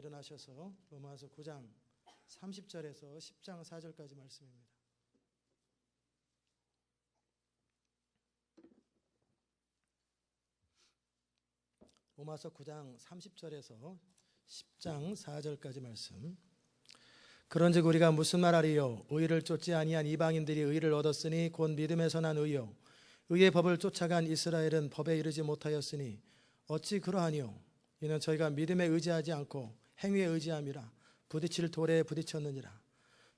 일어나셔서 로마서 9장 30절에서 10장 4절까지 말씀입니다. 로마서 9장 30절에서 10장 4절까지 말씀. 그런즉 우리가 무슨 말하리요? 의를 쫓지 아니한 이방인들이 의를 얻었으니 곧 믿음에서 난 의요. 의의 법을 쫓아간 이스라엘은 법에 이르지 못하였으니 어찌 그러하니요? 이는 저희가 믿음에 의지하지 않고 행위에 의지함이라 부딪힐 돌에 부딪혔느니라.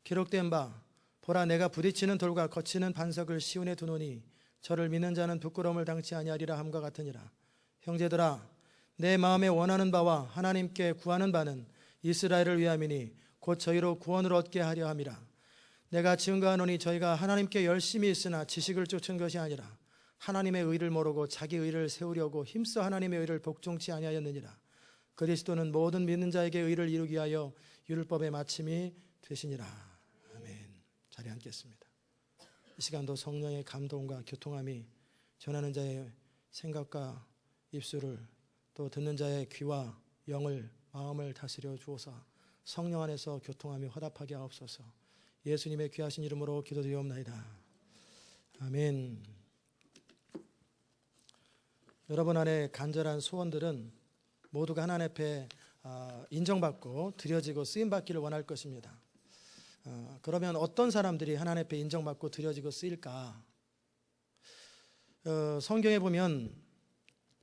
기록된 바 보라 내가 부딪히는 돌과 거치는 반석을 시온에 두노니 저를 믿는 자는 부끄러움을 당치 아니하리라 함과 같으니라. 형제들아 내 마음에 원하는 바와 하나님께 구하는 바는 이스라엘을 위함이니 곧 저희로 구원을 얻게 하려 함이라. 내가 증거하노니 저희가 하나님께 열심히 있으나 지식을 쫓은 것이 아니라 하나님의 의를 모르고 자기 의를 세우려고 힘써 하나님의 의를 복종치 아니하였느니라. 그리스도는 모든 믿는 자에게 의를 이루기 위하여 율법의 마침이 되시니라. 아멘. 자리에 앉겠습니다. 이 시간도 성령의 감동과 교통함이 전하는 자의 생각과 입술을 또 듣는 자의 귀와 영을 마음을 다스려 주어서 성령 안에서 교통함이 화답하게 하옵소서. 예수님의 귀하신 이름으로 기도드리옵나이다. 아멘. 여러분 안에 간절한 소원들은 모두가 하나님 앞에 인정받고 드려지고 쓰임받기를 원할 것입니다. 그러면 어떤 사람들이 하나님 앞에 인정받고 드려지고 쓰일까? 성경에 보면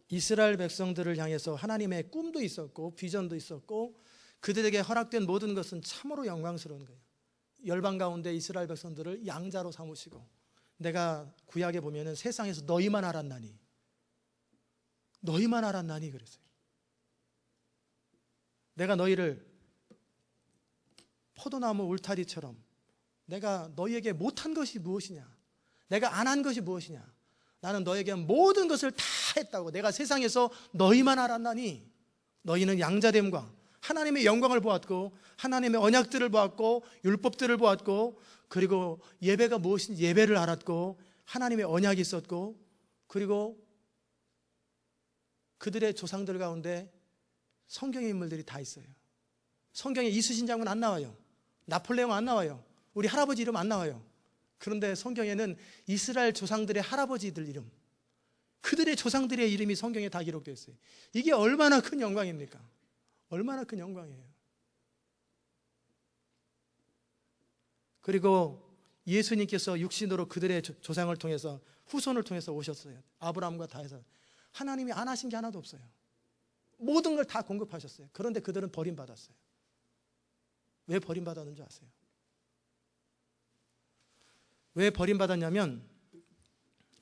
이스라엘 백성들을 향해서 하나님의 꿈도 있었고 비전도 있었고 그들에게 허락된 모든 것은 참으로 영광스러운 거예요. 열방 가운데 이스라엘 백성들을 양자로 삼으시고, 내가 구약에 보면은 세상에서 너희만 알았나니 그랬어요. 내가 너희를 포도나무 울타리처럼, 내가 너희에게 못한 것이 무엇이냐, 내가 안 한 것이 무엇이냐, 나는 너에게 모든 것을 다 했다고. 내가 세상에서 너희만 알았나니. 너희는 양자됨과 하나님의 영광을 보았고 하나님의 언약들을 보았고 율법들을 보았고, 그리고 예배가 무엇인지 예배를 알았고 하나님의 언약이 있었고, 그리고 그들의 조상들 가운데 성경의 인물들이 다 있어요. 성경에 이순신 장군 안 나와요. 나폴레옹 안 나와요. 우리 할아버지 이름 안 나와요. 그런데 성경에는 이스라엘 조상들의 할아버지들 이름, 그들의 조상들의 이름이 성경에 다 기록되어 있어요. 이게 얼마나 큰 영광입니까? 얼마나 큰 영광이에요. 그리고 예수님께서 육신으로 그들의 조상을 통해서, 후손을 통해서 오셨어요. 아브라함과 다 해서 하나님이 안 하신 게 하나도 없어요. 모든 걸 다 공급하셨어요. 그런데 그들은 버림받았어요. 왜 버림받았는지 아세요? 왜 버림받았냐면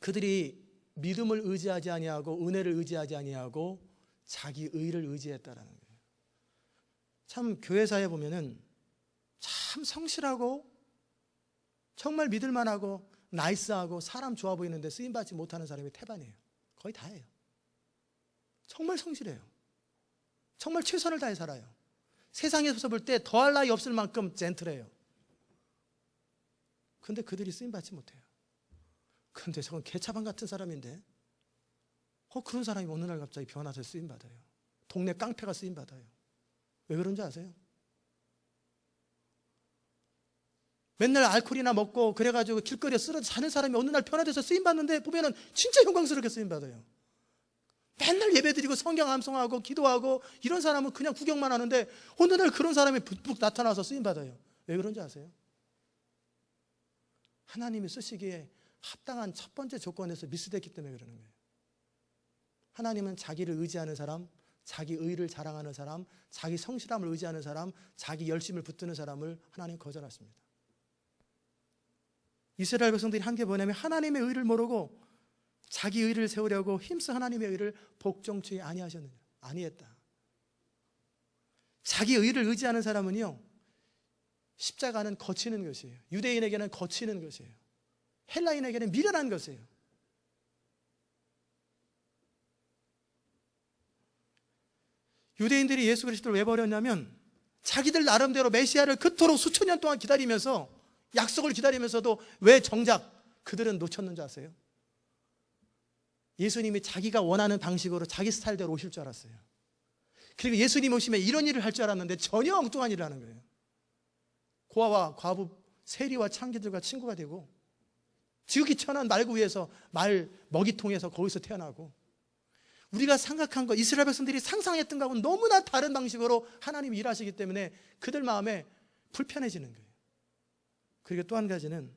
그들이 믿음을 의지하지 아니하고 은혜를 의지하지 아니하고 자기 의를 의지했다라는 거예요. 참 교회사에 보면은 참 성실하고 정말 믿을만하고 나이스하고 사람 좋아 보이는데 쓰임받지 못하는 사람이 태반이에요. 거의 다예요. 정말 성실해요. 정말 최선을 다해 살아요. 세상에서 볼 때 더할 나위 없을 만큼 젠틀해요. 근데 그들이 쓰임받지 못해요. 근데 저건 개차반 같은 사람인데 그런 사람이 어느 날 갑자기 변화해서 쓰임받아요. 동네 깡패가 쓰임받아요. 왜 그런지 아세요? 맨날 알코올이나 먹고 그래가지고 길거리에 쓰러져 자는 사람이 어느 날 변화돼서 쓰임받는데 보면은 진짜 영광스럽게 쓰임받아요. 맨날 예배드리고 성경 암송하고 기도하고 이런 사람은 그냥 구경만 하는데 어느 날 그런 사람이 북북 나타나서 쓰임받아요. 왜 그런지 아세요? 하나님이 쓰시기에 합당한 첫 번째 조건에서 미스됐기 때문에 그러는 거예요. 하나님은 자기를 의지하는 사람, 자기 의를 자랑하는 사람, 자기 성실함을 의지하는 사람, 자기 열심을 붙드는 사람을 하나님 거절하십니다. 이스라엘 백성들이 한 게 뭐냐면 하나님의 의를 모르고 자기 의를 세우려고 힘써 하나님의 의를 복종치 아니하셨느냐. 아니했다. 자기 의를 의지하는 사람은요, 십자가는 거치는 것이에요. 유대인에게는 거치는 것이에요. 헬라인에게는 미련한 것이에요. 유대인들이 예수 그리스도를 왜 버렸냐면 자기들 나름대로 메시아를 그토록 수천 년 동안 기다리면서, 약속을 기다리면서도 왜 정작 그들은 놓쳤는지 아세요? 예수님이 자기가 원하는 방식으로 자기 스타일대로 오실 줄 알았어요. 그리고 예수님 오시면 이런 일을 할 줄 알았는데 전혀 엉뚱한 일을 하는 거예요. 고아와 과부, 세리와 창기들과 친구가 되고 지극히 천한 말구 위에서 말 먹이통에서 거기서 태어나고, 우리가 생각한 것, 이스라엘 백성들이 상상했던 것하고는 너무나 다른 방식으로 하나님이 일하시기 때문에 그들 마음에 불편해지는 거예요. 그리고 또 한 가지는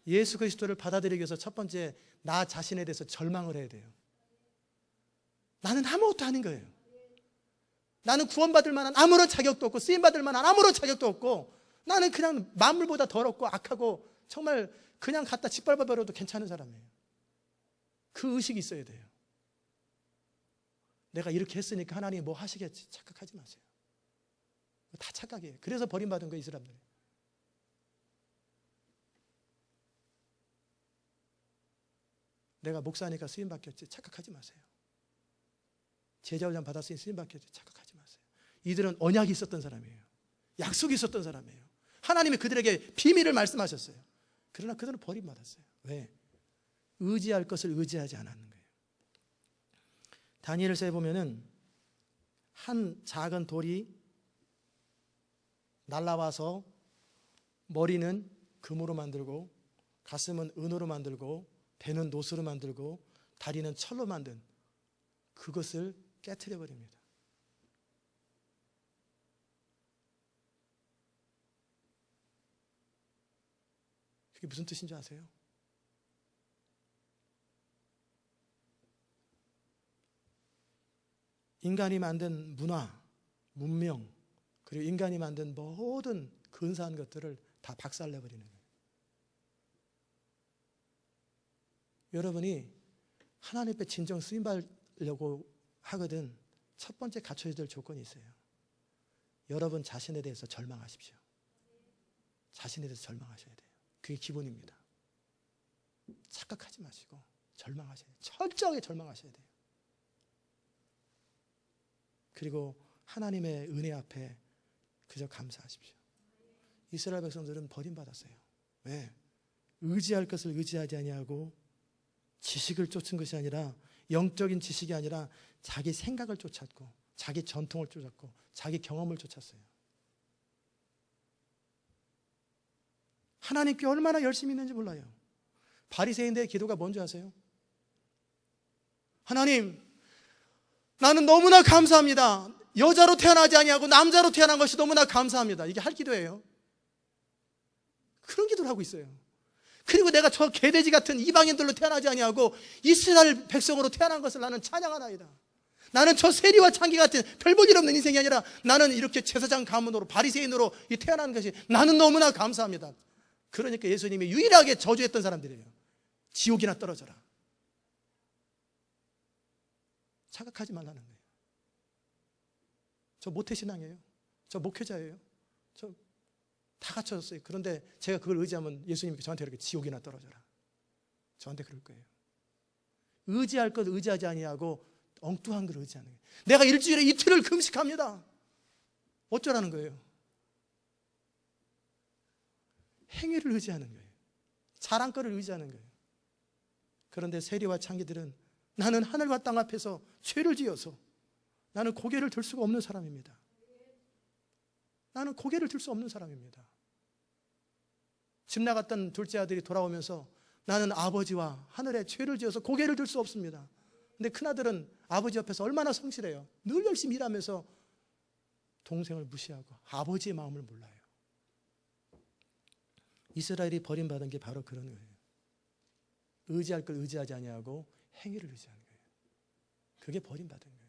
예수 그리스도를 받아들이기 위해서 첫 번째, 나 자신에 대해서 절망을 해야 돼요. 나는 아무것도 아닌 거예요. 나는 구원받을 만한 아무런 자격도 없고 쓰임받을 만한 아무런 자격도 없고, 나는 그냥 만물보다 더럽고 악하고 정말 그냥 갖다 짓밟아버려도 괜찮은 사람이에요. 그 의식이 있어야 돼요. 내가 이렇게 했으니까 하나님이 뭐 하시겠지 착각하지 마세요. 다 착각이에요. 그래서 버림받은 거예요, 이 사람들이. 내가 목사니까 쓰임받겠지 착각하지 마세요. 제자훈련 받았으니 쓰임받겠지 착각하지 마세요. 이들은 언약이 있었던 사람이에요. 약속이 있었던 사람이에요. 하나님이 그들에게 비밀을 말씀하셨어요. 그러나 그들은 버림받았어요. 왜? 의지할 것을 의지하지 않았는 거예요. 다니엘서에 보면은 한 작은 돌이 날라와서 머리는 금으로 만들고 가슴은 은으로 만들고 배는 노스로 만들고 다리는 철로 만든 그것을 깨트려 버립니다. 그게 무슨 뜻인지 아세요? 인간이 만든 문화, 문명, 그리고 인간이 만든 모든 근사한 것들을 다 박살내버리는 거예요. 여러분이 하나님 앞에 진정 쓰임받으려고 하거든 첫 번째 갖춰야 될 조건이 있어요. 여러분 자신에 대해서 절망하십시오. 자신에 대해서 절망하셔야 돼요. 그게 기본입니다. 착각하지 마시고 절망하셔야 돼요. 철저하게 절망하셔야 돼요. 그리고 하나님의 은혜 앞에 그저 감사하십시오. 이스라엘 백성들은 버림받았어요. 왜? 의지할 것을 의지하지 아니하고 지식을 쫓은 것이 아니라, 영적인 지식이 아니라 자기 생각을 쫓았고 자기 전통을 쫓았고 자기 경험을 쫓았어요. 하나님께 얼마나 열심히 있는지 몰라요. 바리새인들의 기도가 뭔지 아세요? 하나님, 나는 너무나 감사합니다. 여자로 태어나지 아니하고 남자로 태어난 것이 너무나 감사합니다. 이게 할 기도예요. 그런 기도를 하고 있어요. 그리고 내가 저 개돼지 같은 이방인들로 태어나지 아니하고 이스라엘 백성으로 태어난 것을 나는 찬양하나이다. 나는 저 세리와 창기 같은 별 볼 일 없는 인생이 아니라 나는 이렇게 제사장 가문으로 바리새인으로 태어난 것이 나는 너무나 감사합니다. 그러니까 예수님이 유일하게 저주했던 사람들이에요. 지옥이나 떨어져라. 착각하지 말라는 거예요. 저 모태신앙이에요. 저 목회자예요. 저 다 갖춰졌어요. 그런데 제가 그걸 의지하면 예수님이 저한테 이렇게 지옥이나 떨어져라. 저한테 그럴 거예요. 의지할 것 의지하지 아니하고 엉뚱한 걸 의지하는 거예요. 내가 일주일에 이틀을 금식합니다. 어쩌라는 거예요? 행위를 의지하는 거예요. 자랑거를 의지하는 거예요. 그런데 세리와 창기들은 나는 하늘과 땅 앞에서 죄를 지어서 나는 고개를 들 수가 없는 사람입니다. 나는 고개를 들 수 없는 사람입니다. 집 나갔던 둘째 아들이 돌아오면서 나는 아버지와 하늘에 죄를 지어서 고개를 들 수 없습니다. 근데 큰아들은 아버지 옆에서 얼마나 성실해요. 늘 열심히 일하면서 동생을 무시하고 아버지의 마음을 몰라요. 이스라엘이 버림받은 게 바로 그런 거예요. 의지할 걸 의지하지 아니하고 행위를 의지하는 거예요. 그게 버림받은 거예요.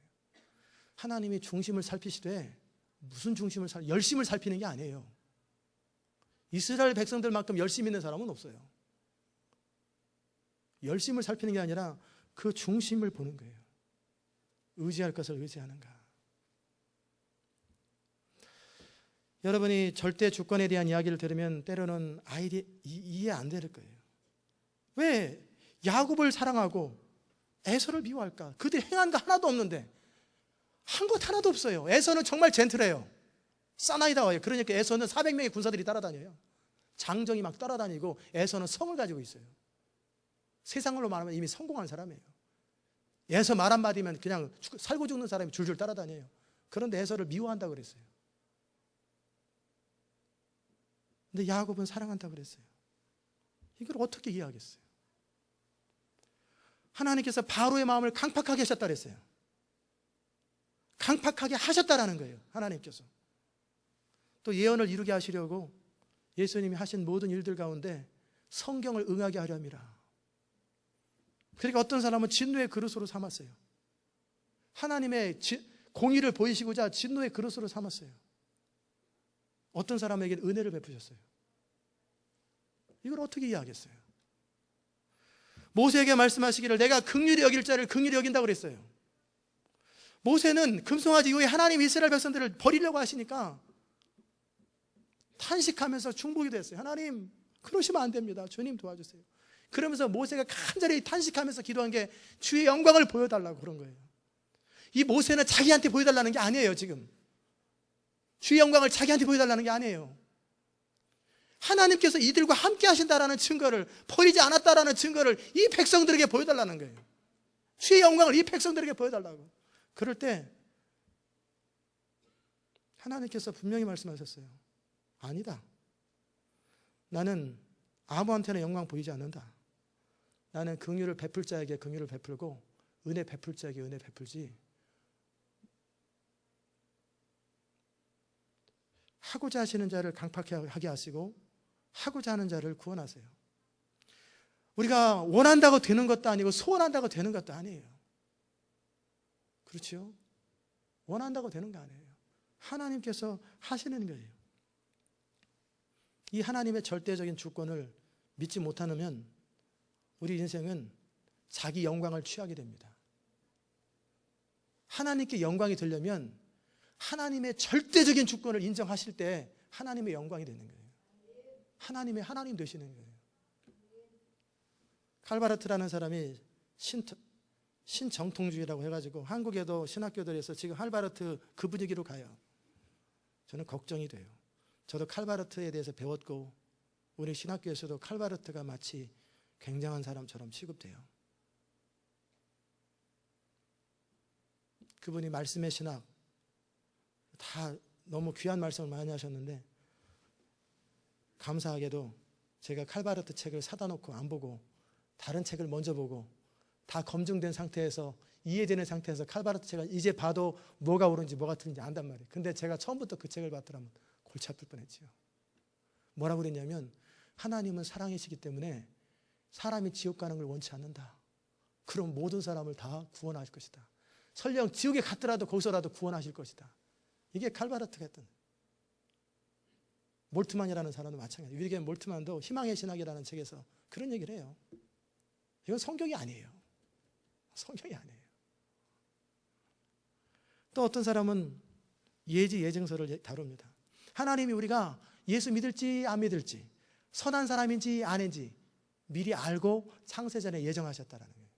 하나님이 중심을 살피시되 무슨 중심을 열심을 살피는 게 아니에요. 이스라엘 백성들만큼 열심히 있는 사람은 없어요. 열심을 살피는 게 아니라 그 중심을 보는 거예요. 의지할 것을 의지하는가. 여러분이 절대 주권에 대한 이야기를 들으면 때로는 이해 안 될 거예요. 왜 야곱을 사랑하고 에서를 미워할까? 그들이 행한 거 하나도 없는데, 한 것 하나도 없어요. 에서는 정말 젠틀해요. 사나이다워요. 그러니까 에서는 400명의 군사들이 따라다녀요. 장정이 막 따라다니고 에서는 성을 가지고 있어요. 세상으로 말하면 이미 성공한 사람이에요. 에서 말 한마디면 그냥 살고 죽는 사람이 줄줄 따라다녀요. 그런데 에서를 미워한다고 그랬어요. 근데 야곱은 사랑한다고 그랬어요. 이걸 어떻게 이해하겠어요? 하나님께서 바로의 마음을 강팍하게 하셨다 그랬어요. 강팍하게 하셨다라는 거예요. 하나님께서. 또 예언을 이루게 하시려고 예수님이 하신 모든 일들 가운데 성경을 응하게 하려 함이라. 그러니까 어떤 사람은 진노의 그릇으로 삼았어요. 하나님의 공의를 보이시고자 진노의 그릇으로 삼았어요. 어떤 사람에게 은혜를 베푸셨어요. 이걸 어떻게 이해하겠어요? 모세에게 말씀하시기를 내가 긍휼히 여길 자를 긍휼히 여긴다고 그랬어요. 모세는 금송아지 이후에 하나님 이스라엘 백성들을 버리려고 하시니까 탄식하면서 중보기도 했어요. 하나님 그러시면 안 됩니다. 주님 도와주세요. 그러면서 모세가 간절히 탄식하면서 기도한 게 주의 영광을 보여달라고 그런 거예요. 이 모세는 자기한테 보여달라는 게 아니에요. 지금 주의 영광을 자기한테 보여달라는 게 아니에요. 하나님께서 이들과 함께 하신다라는 증거를, 버리지 않았다라는 증거를 이 백성들에게 보여달라는 거예요. 주의 영광을 이 백성들에게 보여달라고. 그럴 때 하나님께서 분명히 말씀하셨어요. 아니다. 나는 아무한테나 영광 보이지 않는다. 나는 긍휼을 베풀 자에게 긍휼을 베풀고 은혜 베풀 자에게 은혜 베풀지, 하고자 하시는 자를 강팍하게 하시고 하고자 하는 자를 구원하세요. 우리가 원한다고 되는 것도 아니고 소원한다고 되는 것도 아니에요. 그렇죠? 원한다고 되는 거 아니에요. 하나님께서 하시는 거예요. 이 하나님의 절대적인 주권을 믿지 못하면 우리 인생은 자기 영광을 취하게 됩니다. 하나님께 영광이 되려면 하나님의 절대적인 주권을 인정하실 때 하나님의 영광이 되는 거예요. 하나님의 하나님 되시는 거예요. 칼바르트라는 사람이 신정통주의라고 해가지고 한국에도 신학교들에서 지금 칼바르트 그 분위기로 가요. 저는 걱정이 돼요. 저도 칼바르트에 대해서 배웠고 우리 신학교에서도 칼바르트가 마치 굉장한 사람처럼 취급돼요. 그분이 말씀의 신학 다 너무 귀한 말씀을 많이 하셨는데 감사하게도 제가 칼바르트 책을 사다 놓고 안 보고 다른 책을 먼저 보고 다 검증된 상태에서 이해되는 상태에서 칼바르트 책을 이제 봐도 뭐가 옳은지 뭐가 틀린지 안단 말이에요. 근데 제가 처음부터 그 책을 봤더라면 골치 아플 뻔했지요. 뭐라고 그랬냐면 하나님은 사랑이시기 때문에 사람이 지옥 가는 걸 원치 않는다. 그럼 모든 사람을 다 구원하실 것이다. 설령 지옥에 갔더라도 거기서라도 구원하실 것이다. 이게 칼바르트가 했던. 몰트만이라는 사람도 마찬가지예요. 윌겐 몰트만도 희망의 신학이라는 책에서 그런 얘기를 해요. 이건 성경이 아니에요. 성경이 아니에요. 또 어떤 사람은 예지예증서를 다룹니다. 하나님이 우리가 예수 믿을지 안 믿을지, 선한 사람인지 아닌지 미리 알고 창세전에 예정하셨다라는 거예요.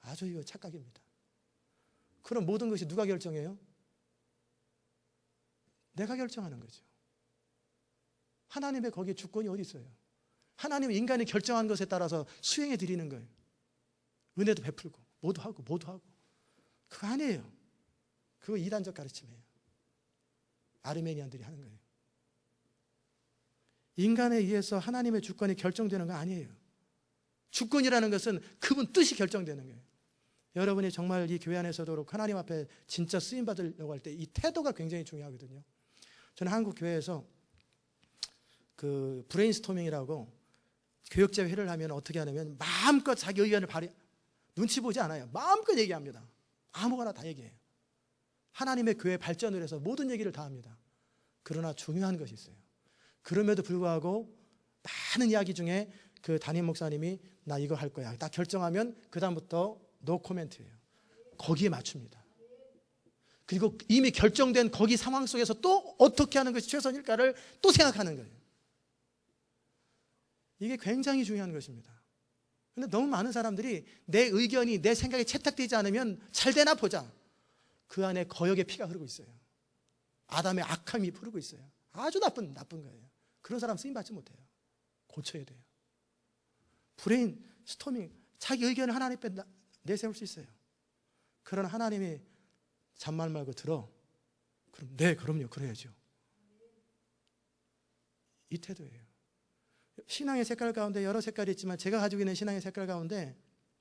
아주 이거 착각입니다. 그럼 모든 것이 누가 결정해요? 내가 결정하는 거죠. 하나님의 거기에 주권이 어디 있어요? 하나님은 인간이 결정한 것에 따라서 수행해 드리는 거예요. 은혜도 베풀고 모두 하고 그거 아니에요. 그거 이단적 가르침이에요. 아르메니안들이 하는 거예요. 인간에 의해서 하나님의 주권이 결정되는 거 아니에요. 주권이라는 것은 그분 뜻이 결정되는 거예요. 여러분이 정말 이 교회 안에서도 그렇고 하나님 앞에 진짜 쓰임 받으려고 할 때 이 태도가 굉장히 중요하거든요. 저는 한국 교회에서 그 브레인스토밍이라고 교육제 회를 하면 어떻게 하냐면 마음껏 자기 의견을 눈치 보지 않아요. 마음껏 얘기합니다. 아무거나 다 얘기해요. 하나님의 교회 발전을 위해서 모든 얘기를 다 합니다. 그러나 중요한 것이 있어요. 그럼에도 불구하고 많은 이야기 중에 그 담임 목사님이 나 이거 할 거야 딱 결정하면 그 다음부터 노 코멘트예요. 거기에 맞춥니다. 그리고 이미 결정된 거기 상황 속에서 또 어떻게 하는 것이 최선일까를 또 생각하는 거예요. 이게 굉장히 중요한 것입니다. 그런데 너무 많은 사람들이 내 의견이 내 생각에 채택되지 않으면 잘 되나 보자. 그 안에 거역의 피가 흐르고 있어요. 아담의 악함이 흐르고 있어요. 아주 나쁜 거예요. 그런 사람 쓰임 받지 못해요. 고쳐야 돼요. 브레인 스토밍, 자기 의견을 하나님 앞에 내세울 수 있어요. 그러나 하나님이 잔말 말고 들어. 그럼 네, 그럼요. 그래야죠. 이 태도예요. 신앙의 색깔 가운데 여러 색깔이 있지만 제가 가지고 있는 신앙의 색깔 가운데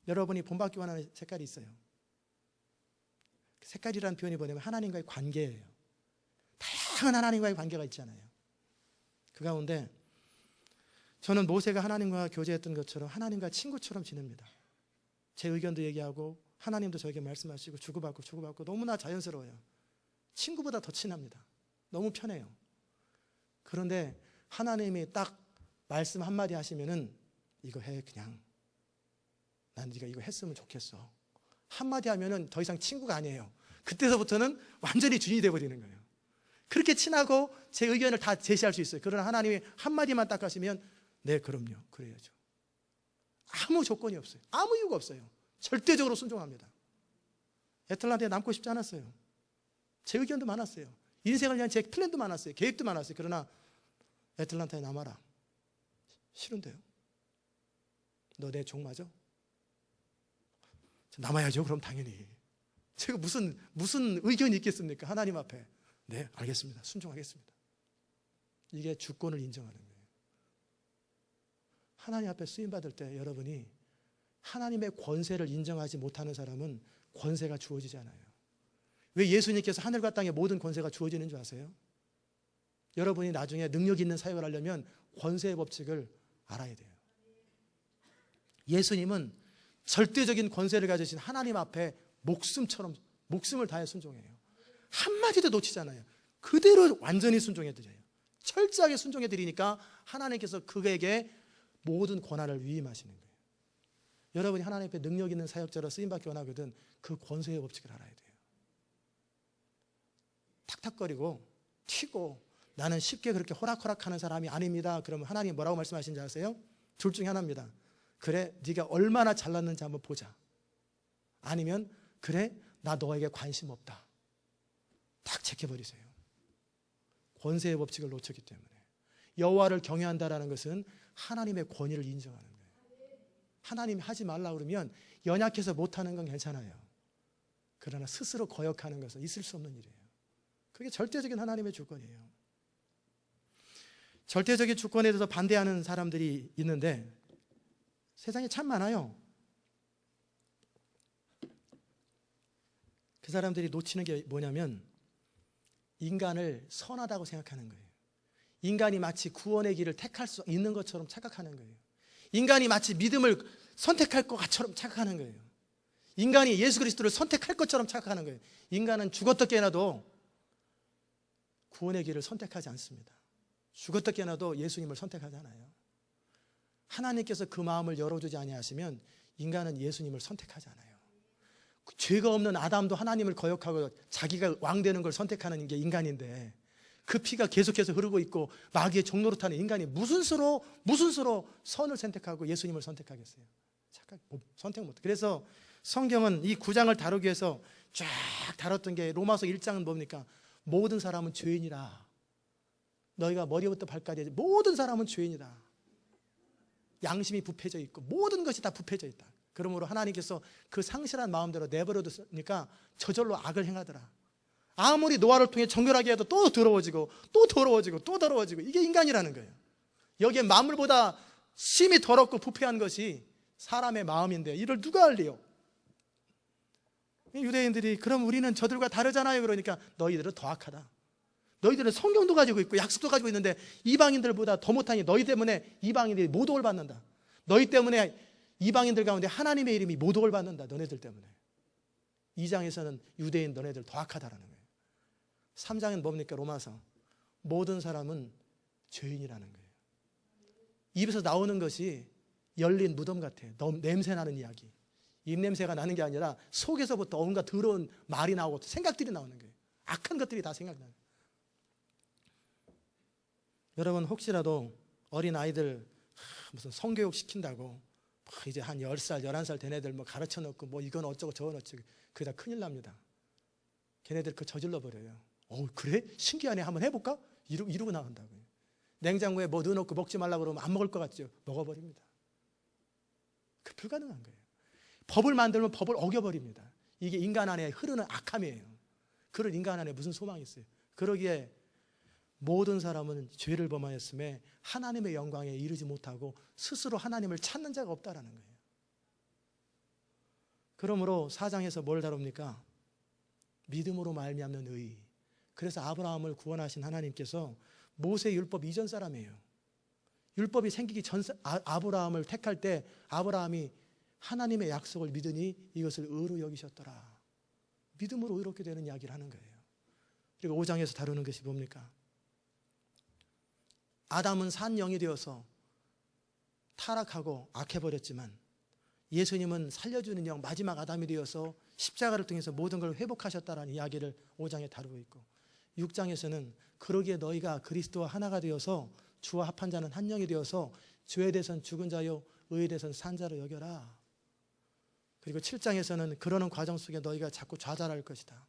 여러분이 본받기 원하는 색깔이 있어요. 색깔이라는 표현이 뭐냐면 하나님과의 관계예요. 다양한 하나님과의 관계가 있잖아요. 그 가운데 저는 모세가 하나님과 교제했던 것처럼 하나님과 친구처럼 지냅니다. 제 의견도 얘기하고 하나님도 저에게 말씀하시고 주고받고 너무나 자연스러워요. 친구보다 더 친합니다. 너무 편해요. 그런데 하나님이 딱 말씀 한마디 하시면은 이거 해, 그냥 난 네가 이거 했으면 좋겠어. 한마디 하면은 더 이상 친구가 아니에요. 그때서부터는 완전히 주인이 되어버리는 거예요. 그렇게 친하고 제 의견을 다 제시할 수 있어요. 그러나 하나님이 한마디만 딱 하시면 네, 그럼요. 그래야죠. 아무 조건이 없어요. 아무 이유가 없어요. 절대적으로 순종합니다. 애틀란타에 남고 싶지 않았어요. 제 의견도 많았어요. 인생을 위한 제 플랜도 많았어요. 계획도 많았어요. 그러나 애틀란타에 남아라. 싫은데요. 너 내 종 맞아? 남아야죠. 그럼 당연히. 제가 무슨 의견이 있겠습니까? 하나님 앞에. 네, 알겠습니다. 순종하겠습니다. 이게 주권을 인정하는 거예요. 하나님 앞에 쓰임받을 때 여러분이 하나님의 권세를 인정하지 못하는 사람은 권세가 주어지지 않아요. 왜 예수님께서 하늘과 땅에 모든 권세가 주어지는 줄 아세요? 여러분이 나중에 능력 있는 사역을 하려면 권세의 법칙을 알아야 돼요. 예수님은 절대적인 권세를 가지신 하나님 앞에 목숨을 다해 순종해요. 한마디도 놓치잖아요. 그대로 완전히 순종해드려요. 철저하게 순종해드리니까 하나님께서 그에게 모든 권한을 위임하시는 거예요. 여러분이 하나님 앞에 능력 있는 사역자로 쓰임받기 원하거든 그 권세의 법칙을 알아야 돼요. 탁탁거리고 튀고 나는 쉽게 그렇게 호락호락하는 사람이 아닙니다. 그러면 하나님이 뭐라고 말씀하시는지 아세요? 둘 중에 하나입니다. 그래, 네가 얼마나 잘났는지 한번 보자. 아니면 그래, 나 너에게 관심 없다. 딱 제껴버리세요. 권세의 법칙을 놓쳤기 때문에. 여호와를 경외한다라는 것은 하나님의 권위를 인정하는 거예요. 하나님이 하지 말라 그러면 연약해서 못하는 건 괜찮아요. 그러나 스스로 거역하는 것은 있을 수 없는 일이에요. 그게 절대적인 하나님의 주권이에요. 절대적인 주권에 대해서 반대하는 사람들이 있는데 세상에 참 많아요. 그 사람들이 놓치는 게 뭐냐면 인간을 선하다고 생각하는 거예요. 인간이 마치 구원의 길을 택할 수 있는 것처럼 착각하는 거예요. 인간이 마치 믿음을 선택할 것처럼 착각하는 거예요. 인간이 예수 그리스도를 선택할 것처럼 착각하는 거예요. 인간은 죽었다 깨어나도 구원의 길을 선택하지 않습니다. 죽었다 깨어나도 예수님을 선택하지 않아요. 하나님께서 그 마음을 열어주지 아니하시면 인간은 예수님을 선택하지 않아요. 죄가 없는 아담도 하나님을 거역하고 자기가 왕 되는 걸 선택하는 게 인간인데 그 피가 계속해서 흐르고 있고 마귀의 종노릇하는 인간이 무슨 수로 선을 선택하고 예수님을 선택하겠어요? 선택 못해. 그래서 성경은 이 9장을 다루기 위해서 쫙 다뤘던 게 로마서 1장은 뭡니까? 모든 사람은 죄인이라. 너희가 머리부터 발까지 모든 사람은 죄인이다. 양심이 부패져 있고 모든 것이 다 부패져 있다. 그러므로 하나님께서 그 상실한 마음대로 내버려두니까 저절로 악을 행하더라. 아무리 노아를 통해 정결하게 해도 또 더러워지고 또 더러워지고 또 더러워지고 이게 인간이라는 거예요. 여기에 만물보다 심히 더럽고 부패한 것이 사람의 마음인데 이를 누가 알리요? 유대인들이 그럼 우리는 저들과 다르잖아요. 그러니까 너희들은 더 악하다. 너희들은 성경도 가지고 있고 약속도 가지고 있는데 이방인들보다 더 못하니 너희 때문에 이방인들이 모독을 받는다. 너희 때문에 이방인들 가운데 하나님의 이름이 모독을 받는다. 너네들 때문에. 2장에서는 유대인 너네들 더 악하다라는 거예요. 3장은 뭡니까? 로마서. 모든 사람은 죄인이라는 거예요. 입에서 나오는 것이 열린 무덤 같아요. 냄새나는 이야기. 입냄새가 나는 게 아니라 속에서부터 온갖 더러운 말이 나오고 생각들이 나오는 거예요. 악한 것들이 다 생각나요. 여러분 혹시라도 어린 아이들 무슨 성교육 시킨다고 이제 한 10살, 11살 된 애들 뭐 가르쳐 놓고 뭐 이건 어쩌고 저건 어쩌고 그게 다 큰일 납니다. 걔네들 그거 저질러 버려요. 그래? 신기하네. 한번 해볼까? 이러고 나간다고요. 냉장고에 뭐 넣어놓고 먹지 말라고 그러면 안 먹을 것 같죠? 먹어버립니다. 그 불가능한 거예요. 법을 만들면 법을 어겨버립니다. 이게 인간 안에 흐르는 악함이에요. 그런 인간 안에 무슨 소망이 있어요? 그러기에 모든 사람은 죄를 범하였음에 하나님의 영광에 이르지 못하고 스스로 하나님을 찾는 자가 없다라는 거예요. 그러므로 4장에서 뭘 다룹니까? 믿음으로 말미암는 의. 그래서 아브라함을 구원하신 하나님께서 모세 율법 이전 사람이에요. 율법이 생기기 전 아브라함을 택할 때 아브라함이 하나님의 약속을 믿으니 이것을 의로 여기셨더라. 믿음으로 의롭게 되는 이야기를 하는 거예요. 그리고 5장에서 다루는 것이 뭡니까? 아담은 산 영이 되어서 타락하고 악해버렸지만 예수님은 살려주는 영, 마지막 아담이 되어서 십자가를 통해서 모든 걸 회복하셨다라는 이야기를 5장에 다루고 있고, 6장에서는 그러기에 너희가 그리스도와 하나가 되어서 주와 합한 자는 한 영이 되어서 죄에 대해서는 죽은 자요 의에 대해서는 산 자로 여겨라. 그리고 7장에서는 그러는 과정 속에 너희가 자꾸 좌절할 것이다.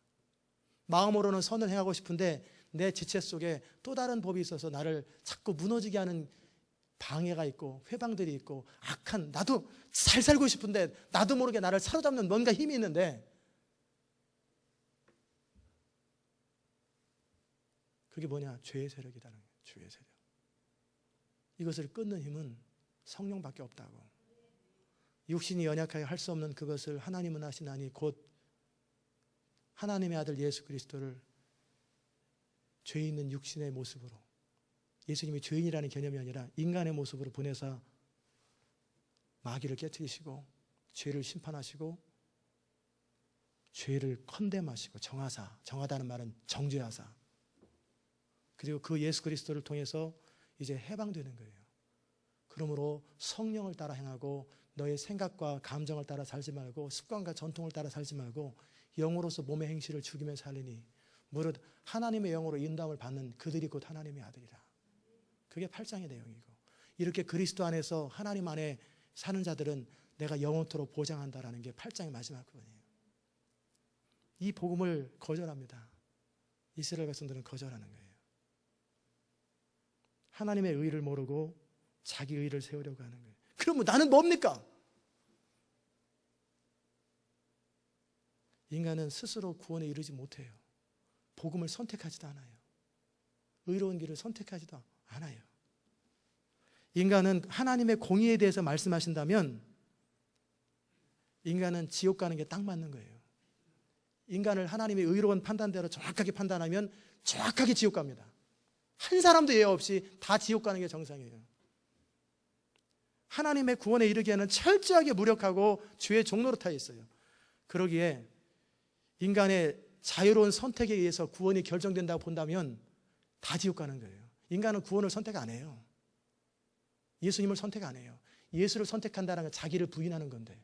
마음으로는 선을 행하고 싶은데 내 지체 속에 또 다른 법이 있어서 나를 자꾸 무너지게 하는 방해가 있고 회방들이 있고 악한, 나도 잘 살고 싶은데 나도 모르게 나를 사로잡는 뭔가 힘이 있는데, 그게 뭐냐? 죄의 세력이라는 거예요. 죄의 세력. 이것을 끊는 힘은 성령밖에 없다고. 육신이 연약하게 할 수 없는 그것을 하나님은 하시나니 곧 하나님의 아들 예수 그리스도를 죄 있는 육신의 모습으로, 예수님이 죄인이라는 개념이 아니라 인간의 모습으로 보내사 마귀를 깨뜨리시고 죄를 심판하시고 죄를 컨뎀하시고 정하다는 말은 정죄하사, 그리고 그 예수 그리스도를 통해서 이제 해방되는 거예요. 그러므로 성령을 따라 행하고 너의 생각과 감정을 따라 살지 말고 습관과 전통을 따라 살지 말고 영으로서 몸의 행실을 죽이며 살리니 무릇 하나님의 영으로 인도함을 받는 그들이 곧 하나님의 아들이라. 그게 8장의 내용이고, 이렇게 그리스도 안에서 하나님 안에 사는 자들은 내가 영원토록 보장한다라는 게 8장의 마지막 부분이에요. 이 복음을 거절합니다. 이스라엘 백성들은 거절하는 거예요. 하나님의 의를 모르고 자기 의를 세우려고 하는 거예요. 그러면 나는 뭡니까? 인간은 스스로 구원에 이르지 못해요. 복음을 선택하지도 않아요. 의로운 길을 선택하지도 않아요. 인간은 하나님의 공의에 대해서 말씀하신다면 인간은 지옥 가는 게 딱 맞는 거예요. 인간을 하나님의 의로운 판단대로 정확하게 판단하면 정확하게 지옥 갑니다. 한 사람도 예외 없이 다 지옥 가는 게 정상이에요. 하나님의 구원에 이르기에는 철저하게 무력하고 죄의 종로로 타 있어요. 그러기에 인간의 자유로운 선택에 의해서 구원이 결정된다고 본다면 다 지옥 가는 거예요. 인간은 구원을 선택 안 해요. 예수님을 선택 안 해요. 예수를 선택한다는 건 자기를 부인하는 건데,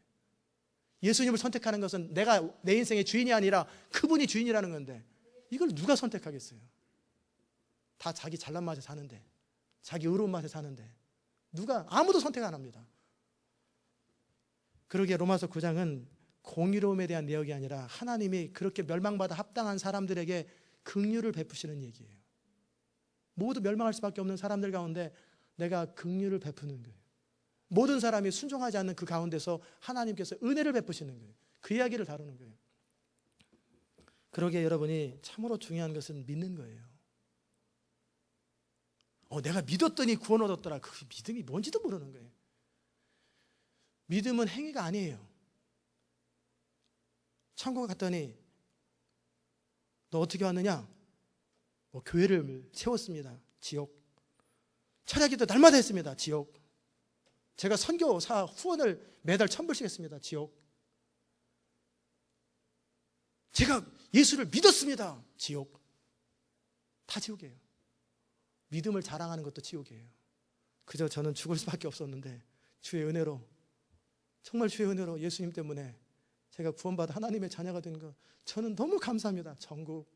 예수님을 선택하는 것은 내가 내 인생의 주인이 아니라 그분이 주인이라는 건데, 이걸 누가 선택하겠어요? 다 자기 잘난 맛에 사는데, 자기 의로운 맛에 사는데 누가, 아무도 선택 안 합니다. 그러기에 로마서 9장은 공의로움에 대한 내용이 아니라 하나님이 그렇게 멸망받아 합당한 사람들에게 긍휼을 베푸시는 얘기예요. 모두 멸망할 수밖에 없는 사람들 가운데 내가 긍휼을 베푸는 거예요. 모든 사람이 순종하지 않는 그 가운데서 하나님께서 은혜를 베푸시는 거예요. 그 이야기를 다루는 거예요. 그러기에 여러분이 참으로 중요한 것은 믿는 거예요. 내가 믿었더니 구원 얻었더라. 그 믿음이 뭔지도 모르는 거예요. 믿음은 행위가 아니에요. 천국 갔더니 너 어떻게 왔느냐? 교회를 세웠습니다. 지옥. 철야기도 날마다 했습니다. 지옥. 제가 선교사 후원을 매달 1,000불씩 했습니다. 지옥. 제가 예수를 믿었습니다. 지옥. 다 지옥이에요. 믿음을 자랑하는 것도 지옥이에요. 그저 저는 죽을 수밖에 없었는데 주의 은혜로, 정말 주의 은혜로 예수님 때문에 제가 구원받아 하나님의 자녀가 된 거 저는 너무 감사합니다. 전국.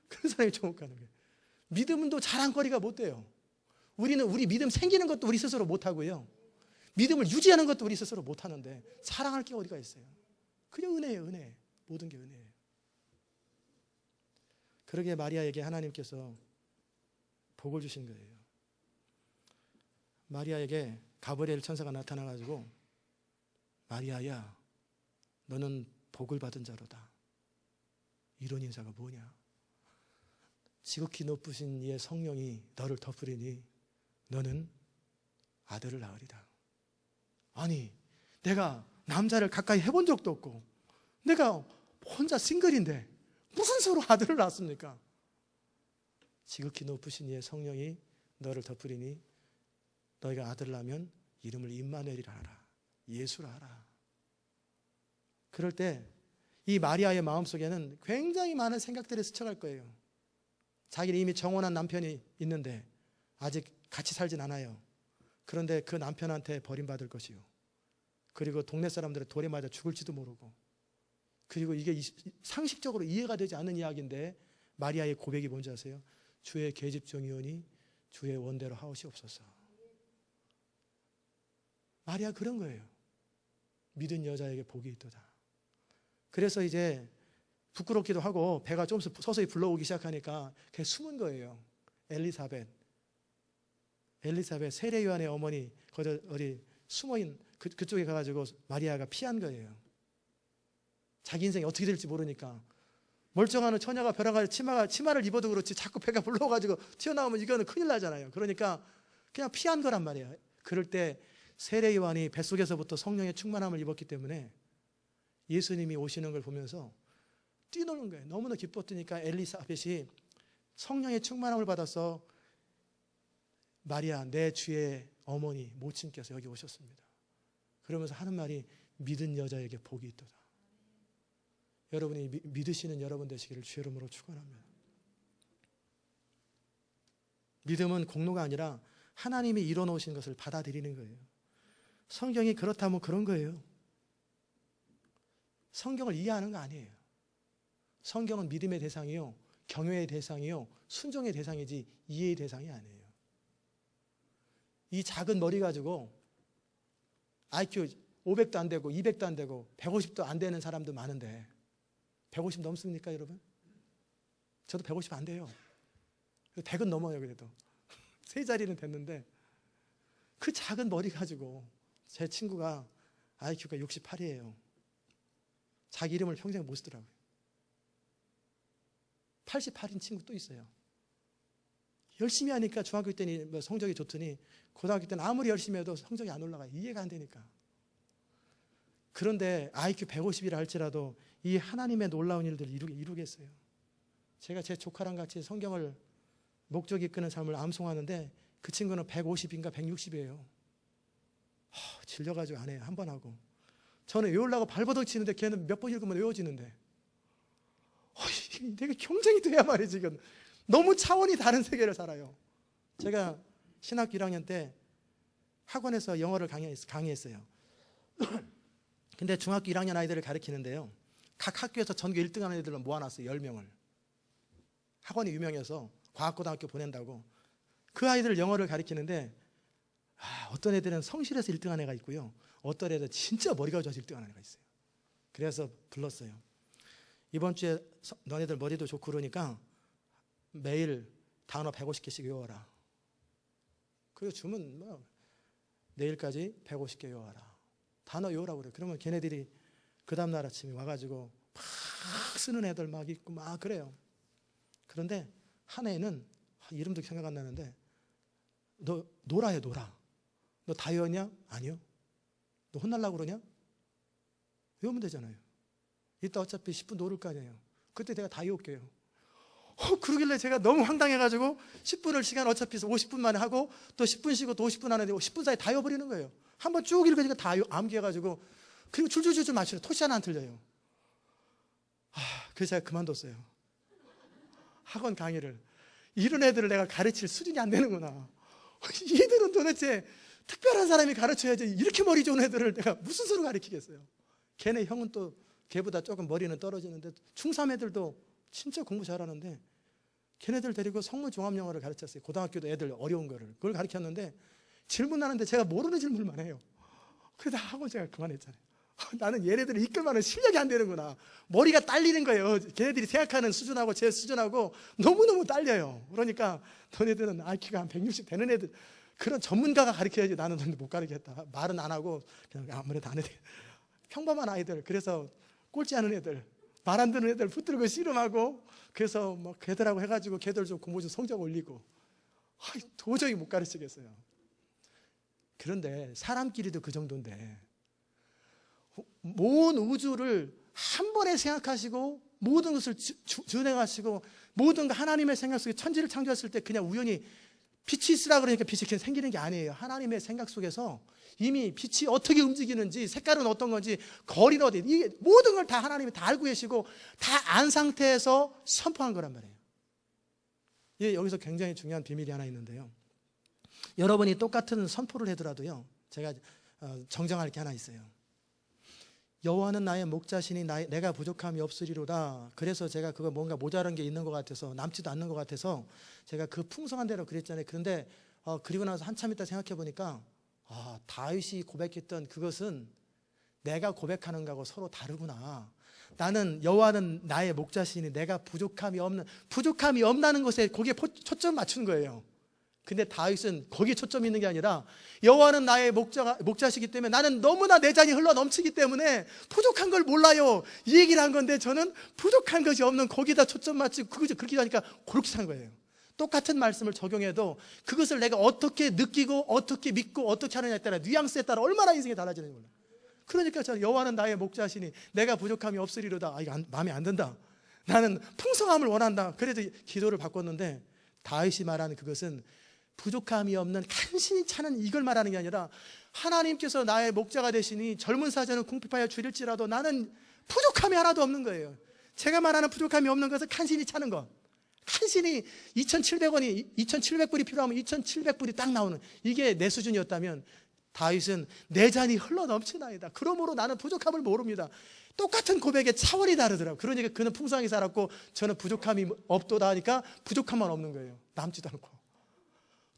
그런 사람이 천국 가는 거예요. 믿음도 자랑거리가 못 돼요. 우리는 우리 믿음 생기는 것도 우리 스스로 못 하고요. 믿음을 유지하는 것도 우리 스스로 못 하는데 자랑할 게 어디가 있어요? 그냥 은혜예요, 은혜. 모든 게 은혜예요. 그러기에 마리아에게 하나님께서 복을 주신 거예요. 마리아에게 가브리엘 천사가 나타나가지고 마리아야, 너는 복을 받은 자로다. 이런 인사가 뭐냐? 지극히 높으신 이의 성령이 너를 덮으리니 너는 아들을 낳으리다. 아니, 내가 남자를 가까이 해본 적도 없고 내가 혼자 싱글인데 무슨 수로 아들을 낳았습니까? 지극히 높으신 이의 성령이 너를 덮으리니 너희가 아들을 낳으면 이름을 임마누엘이라 하라. 예수라 하라. 그럴 때 이 마리아의 마음속에는 굉장히 많은 생각들이 스쳐갈 거예요. 자기는 이미 정혼한 남편이 있는데 아직 같이 살진 않아요. 그런데 그 남편한테 버림받을 것이요. 그리고 동네 사람들의 돌에 맞아 죽을지도 모르고, 그리고 이게 상식적으로 이해가 되지 않는 이야기인데 마리아의 고백이 뭔지 아세요? 주의 계집종이오니 주의 원대로 하옵시옵소서. 마리아 그런 거예요. 믿은 여자에게 복이 있도다. 그래서 이제 부끄럽기도 하고 배가 좀 서서히 불러오기 시작하니까 그냥 숨은 거예요. 엘리사벳 세례 요한의 어머니 어디 숨어있는 그쪽에 가가지고 마리아가 피한 거예요. 자기 인생이 어떻게 될지 모르니까. 멀쩡한 처녀가 벼랑가지 치마를 입어도 그렇지 자꾸 배가 불러가지고 튀어나오면 이거는 큰일 나잖아요. 그러니까 그냥 피한 거란 말이에요. 그럴 때 세례 요한이 뱃속에서부터 성령의 충만함을 입었기 때문에 예수님이 오시는 걸 보면서 뛰노는 거예요. 너무나 기뻤으니까 엘리사벳이 성령의 충만함을 받아서 마리아 내 주의 어머니 모친께서 여기 오셨습니다. 그러면서 하는 말이 믿은 여자에게 복이 있도다. 여러분이 믿으시는 여러분 되시기를 주의 이름으로 축원합니다. 믿음은 공로가 아니라 하나님이 이뤄놓으신 것을 받아들이는 거예요. 성경이 그렇다면 그런 거예요. 성경을 이해하는 거 아니에요. 성경은 믿음의 대상이요, 경외의 대상이요, 순종의 대상이지 이해의 대상이 아니에요. 이 작은 머리 가지고 IQ 500도 안 되고 200도 안 되고 150도 안 되는 사람도 많은데 150 넘습니까 여러분? 저도 150 안 돼요. 100은 넘어요. 그래도 세 자리는 됐는데 그 작은 머리 가지고 제 친구가 IQ가 68이에요. 자기 이름을 평생 못 쓰더라고요. 88인 친구 또 있어요. 열심히 하니까 중학교 때는 성적이 좋더니 고등학교 때는 아무리 열심히 해도 성적이 안 올라가요. 이해가 안 되니까. 그런데 IQ 150이라 할지라도 이 하나님의 놀라운 일들을 이루겠어요. 제가 제 조카랑 같이 성경을 목적 이끄는 삶을 암송하는데 그 친구는 150인가 160이에요. 질려가지고 안 해요. 한 번 하고. 저는 외우려고 발버둥 치는데 걔는 몇 번 읽으면 외워지는데 내가 경쟁이 돼야 말이지. 이건 너무 차원이 다른 세계를 살아요. 제가 신학교 1학년 때 학원에서 영어를 강의했어요. 근데 중학교 1학년 아이들을 가르치는데요, 각 학교에서 전교 1등 하는 애들을 모아놨어요. 10명을. 학원이 유명해서 과학고등학교 보낸다고. 그 아이들 영어를 가르치는데 어떤 애들은 성실해서 1등한 애가 있고요, 어떤 애들은 진짜 머리가 좋아서 1등한 애가 있어요. 그래서 불렀어요. 이번 주에 너네들 머리도 좋고 그러니까 매일 단어 150개씩 외워라. 그리고 주문 내일까지 150개 외워라. 단어 외우라고 그래요. 그러면 걔네들이 그 다음날 아침에 와가지고 막 쓰는 애들 막 있고 막 그래요. 그런데 한 애는 이름도 생각 안 나는데 너 놀아 해. 놀아. 너 다 외웠냐? 아니요. 너 혼날라고 그러냐? 외우면 되잖아요. 이따 어차피 10분 놀을 거 아니에요. 그때 내가 다 외울게요. 그러길래 제가 너무 황당해가지고 10분을 시간 어차피 50분 만에 하고 또 10분 쉬고 또 50분 하는데 10분 사이에 다 외워버리는 거예요. 한번 쭉 읽으니까 다 암기해가지고, 그리고 줄줄줄 맞추려 토시 하나 안 틀려요. 그래서 제가 그만뒀어요. 학원 강의를. 이런 애들을 내가 가르칠 수준이 안 되는구나. 이 애들은 도대체 특별한 사람이 가르쳐야지 이렇게 머리 좋은 애들을 내가 무슨 수로 가르치겠어요. 걔네 형은 또 걔보다 조금 머리는 떨어지는데 중3 애들도 진짜 공부 잘하는데 걔네들 데리고 성문 종합영어를 가르쳤어요. 고등학교도 애들 어려운 거를 그걸 가르쳤는데 질문하는데 제가 모르는 질문만 해요. 그러다 하고 제가 그만했잖아요. 나는 얘네들을 이끌만한 실력이 안 되는구나. 머리가 딸리는 거예요. 걔네들이 생각하는 수준하고 제 수준하고 너무너무 딸려요. 그러니까 너네들은 IQ가 한 160 되는 애들, 그런 전문가가 가르쳐야지 나는 못 가르치겠다. 말은 안 하고 그냥 아무래도 안 해도 평범한 아이들, 그래서 꼴찌 하는 애들 말 안 듣는 애들 붙들고 씨름하고, 그래서 뭐 걔들하고 해가지고 걔들 좀 공부 좀 성적 올리고, 도저히 못 가르치겠어요. 그런데 사람끼리도 그 정도인데, 온 우주를 한 번에 생각하시고 모든 것을 준행하시고 모든 거 하나님의 생각 속에 천지를 창조했을 때 그냥 우연히 빛이 있으라 그러니까 빛이 그냥 생기는 게 아니에요. 하나님의 생각 속에서 이미 빛이 어떻게 움직이는지, 색깔은 어떤 건지, 거리는 어디, 이 모든 걸 다 하나님이 다 알고 계시고 다 안 상태에서 선포한 거란 말이에요. 예, 여기서 굉장히 중요한 비밀이 하나 있는데요. 여러분이 똑같은 선포를 하더라도요, 제가 정정할 게 하나 있어요. 여호와는 나의 목자시니 내가 부족함이 없으리로다. 그래서 제가 그거 뭔가 모자란 게 있는 것 같아서, 남지도 않는 것 같아서 제가 그 풍성한 대로 그랬잖아요. 그런데 그리고 나서 한참 있다 생각해 보니까 다윗이 고백했던 그것은 내가 고백하는 거하고 서로 다르구나. 나는 여호와는 나의 목자시니 내가 부족함이 없다는 것에 거기에 초점 맞춘 거예요. 근데 다윗은 거기에 초점이 있는 게 아니라 여호와는 나의 목자시기 때문에 나는 너무나 내 잔이 흘러 넘치기 때문에 부족한 걸 몰라요, 이 얘기를 한 건데, 저는 부족한 것이 없는 거기다 초점 맞추고 그렇게 하니까 그렇게 산 거예요. 똑같은 말씀을 적용해도 그것을 내가 어떻게 느끼고 어떻게 믿고 어떻게 하느냐에 따라, 뉘앙스에 따라 얼마나 인생이 달라지는지 몰라요. 그러니까 저는 여호와는 나의 목자시니 내가 부족함이 없으리로다. 이거 마음에 안 든다. 나는 풍성함을 원한다. 그래도 기도를 바꿨는데, 다윗이 말하는 그것은 부족함이 없는 간신히 차는 이걸 말하는 게 아니라, 하나님께서 나의 목자가 되시니 젊은 사자는 궁핍하여 줄일지라도 나는 부족함이 하나도 없는 거예요. 제가 말하는 부족함이 없는 것은 간신히 차는 것. 간신히 2,700불이 필요하면 2,700불이 딱 나오는, 이게 내 수준이었다면 다윗은 내 잔이 흘러 넘치나이다. 그러므로 나는 부족함을 모릅니다. 똑같은 고백의 차원이 다르더라고요. 그러니까 그는 풍성하게 살았고 저는 부족함이 없도다 하니까 부족함만 없는 거예요. 남지도 않고.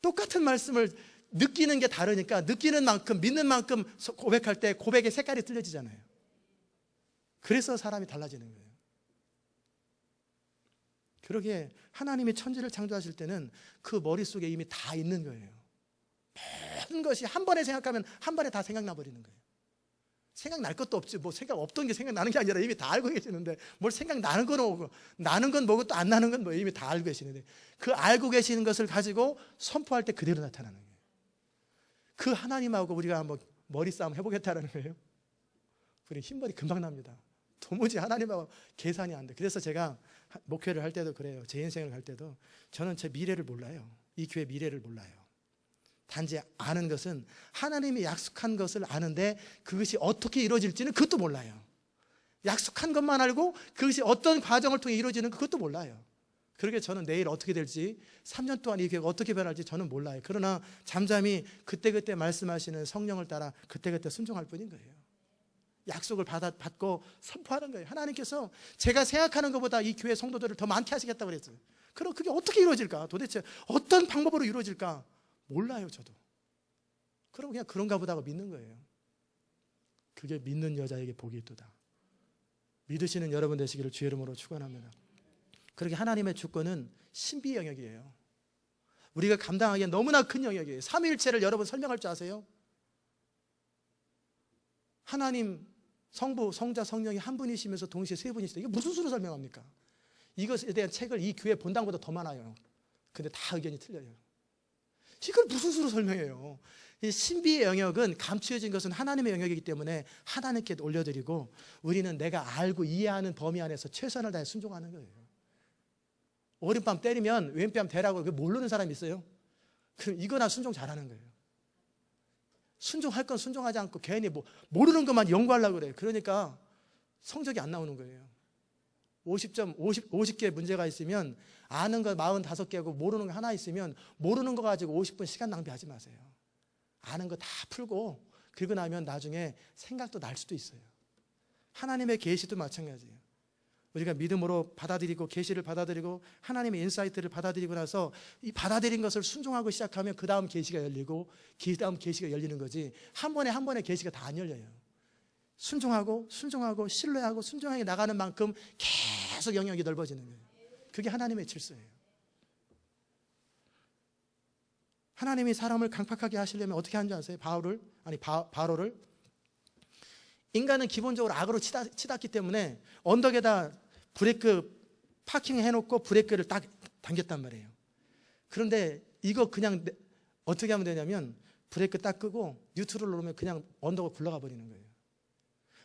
똑같은 말씀을 느끼는 게 다르니까 느끼는 만큼, 믿는 만큼 고백할 때 고백의 색깔이 틀려지잖아요. 그래서 사람이 달라지는 거예요. 그러기에 하나님이 천지를 창조하실 때는 그 머릿속에 이미 다 있는 거예요. 모든 것이 한 번에 생각하면 한 번에 다 생각나 버리는 거예요. 생각날 것도 없지, 뭐 생각 없던 게 생각나는 게 아니라 이미 다 알고 계시는데, 뭘 생각나는 건 뭐고, 나는 건 뭐고 또 안 나는 건 뭐, 이미 다 알고 계시는데, 그 알고 계시는 것을 가지고 선포할 때 그대로 나타나는 거예요. 그 하나님하고 우리가 한번 머리 싸움 해보겠다는 거예요. 우리 흰머리 금방 납니다. 도무지 하나님하고 계산이 안 돼. 그래서 제가 목회를 할 때도 그래요. 제 인생을 할 때도 저는 제 미래를 몰라요. 이 교회 미래를 몰라요. 단지 아는 것은 하나님이 약속한 것을 아는데 그것이 어떻게 이루어질지는 그것도 몰라요. 약속한 것만 알고 그것이 어떤 과정을 통해 이루어지는 그것도 몰라요. 그러게 저는 내일 어떻게 될지, 3년 동안 이 교회가 어떻게 변할지 저는 몰라요. 그러나 잠잠히 그때그때 말씀하시는 성령을 따라 그때그때 순종할 뿐인 거예요. 약속을 받고 선포하는 거예요. 하나님께서 제가 생각하는 것보다 이 교회 성도들을 더 많게 하시겠다고 그랬어요. 그럼 그게 어떻게 이루어질까? 도대체 어떤 방법으로 이루어질까? 몰라요, 저도. 그럼 그냥 그런가 보다 하고 믿는 거예요. 그게 믿는 여자에게 복이 있도다. 믿으시는 여러분 되시기를 주의 이름으로 축원합니다. 그렇게 하나님의 주권은 신비 영역이에요. 우리가 감당하기에 너무나 큰 영역이에요. 삼위일체를 여러분 설명할 줄 아세요? 하나님, 성부, 성자, 성령이 한 분이시면서 동시에 세 분이시다. 이거 무슨 수로 설명합니까? 이것에 대한 책을 이 교회 본당보다 더 많아요. 근데 다 의견이 틀려요. 이걸 무슨 수로 설명해요? 이 신비의 영역은, 감추어진 것은 하나님의 영역이기 때문에 하나님께 올려드리고, 우리는 내가 알고 이해하는 범위 안에서 최선을 다해 순종하는 거예요. 오른밤 때리면 왼뺨 대라고 모르는 사람이 있어요? 그럼 이거나 순종 잘하는 거예요. 순종할 건 순종하지 않고 괜히 모르는 것만 연구하려고 그래요. 그러니까 성적이 안 나오는 거예요. 50개 문제가 있으면 아는 거 45개고 모르는 거 하나 있으면 모르는 거 가지고 50분 시간 낭비하지 마세요. 아는 거 다 풀고 그리고 나면 나중에 생각도 날 수도 있어요. 하나님의 계시도 마찬가지예요. 우리가 믿음으로 받아들이고 계시를 받아들이고 하나님의 인사이트를 받아들이고 나서 이 받아들인 것을 순종하고 시작하면 그 다음 계시가 열리고 그 다음 계시가 열리는 거지, 한 번에 계시가 다 안 열려요. 순종하고 신뢰하고 순종하게 나가는 만큼 계속 영역이 넓어지는 거예요. 그게 하나님의 질서예요. 하나님이 사람을 강팍하게 하시려면 어떻게 하는지 아세요? 바로를 인간은 기본적으로 악으로 치닫기 때문에 언덕에다 브레이크 파킹 해놓고 브레이크를 딱 당겼단 말이에요. 그런데 이거 그냥 어떻게 하면 되냐면 브레이크 딱 끄고 뉴트럴로 놓으면 그냥 언덕을 굴러가 버리는 거예요.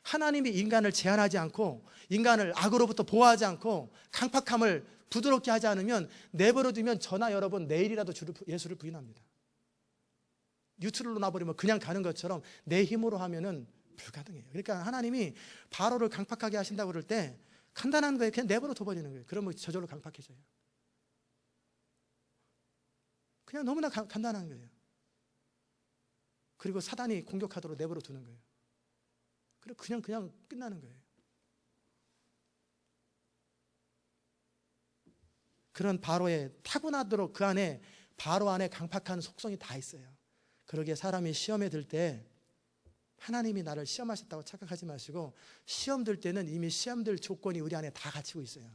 하나님이 인간을 제한하지 않고 인간을 악으로부터 보호하지 않고 강팍함을 부드럽게 하지 않으면 내버려 두면 저나 여러분 내일이라도 예수를 부인합니다. 뉴트럴로 놔버리면 그냥 가는 것처럼 내 힘으로 하면은 불가능해요. 그러니까 하나님이 바로를 강팍하게 하신다고 그럴 때 간단한 거예요. 그냥 내버려 둬버리는 거예요. 그러면 저절로 강팍해져요. 그냥 너무나 간단한 거예요. 그리고 사단이 공격하도록 내버려 두는 거예요. 그리고 그냥 끝나는 거예요. 그런 바로에 타고나도록 그 안에 바로 안에 강팍한 속성이 다 있어요. 그러기에 사람이 시험에 들 때 하나님이 나를 시험하셨다고 착각하지 마시고 시험 들 때는 이미 시험 들 조건이 우리 안에 다 갖추고 있어요.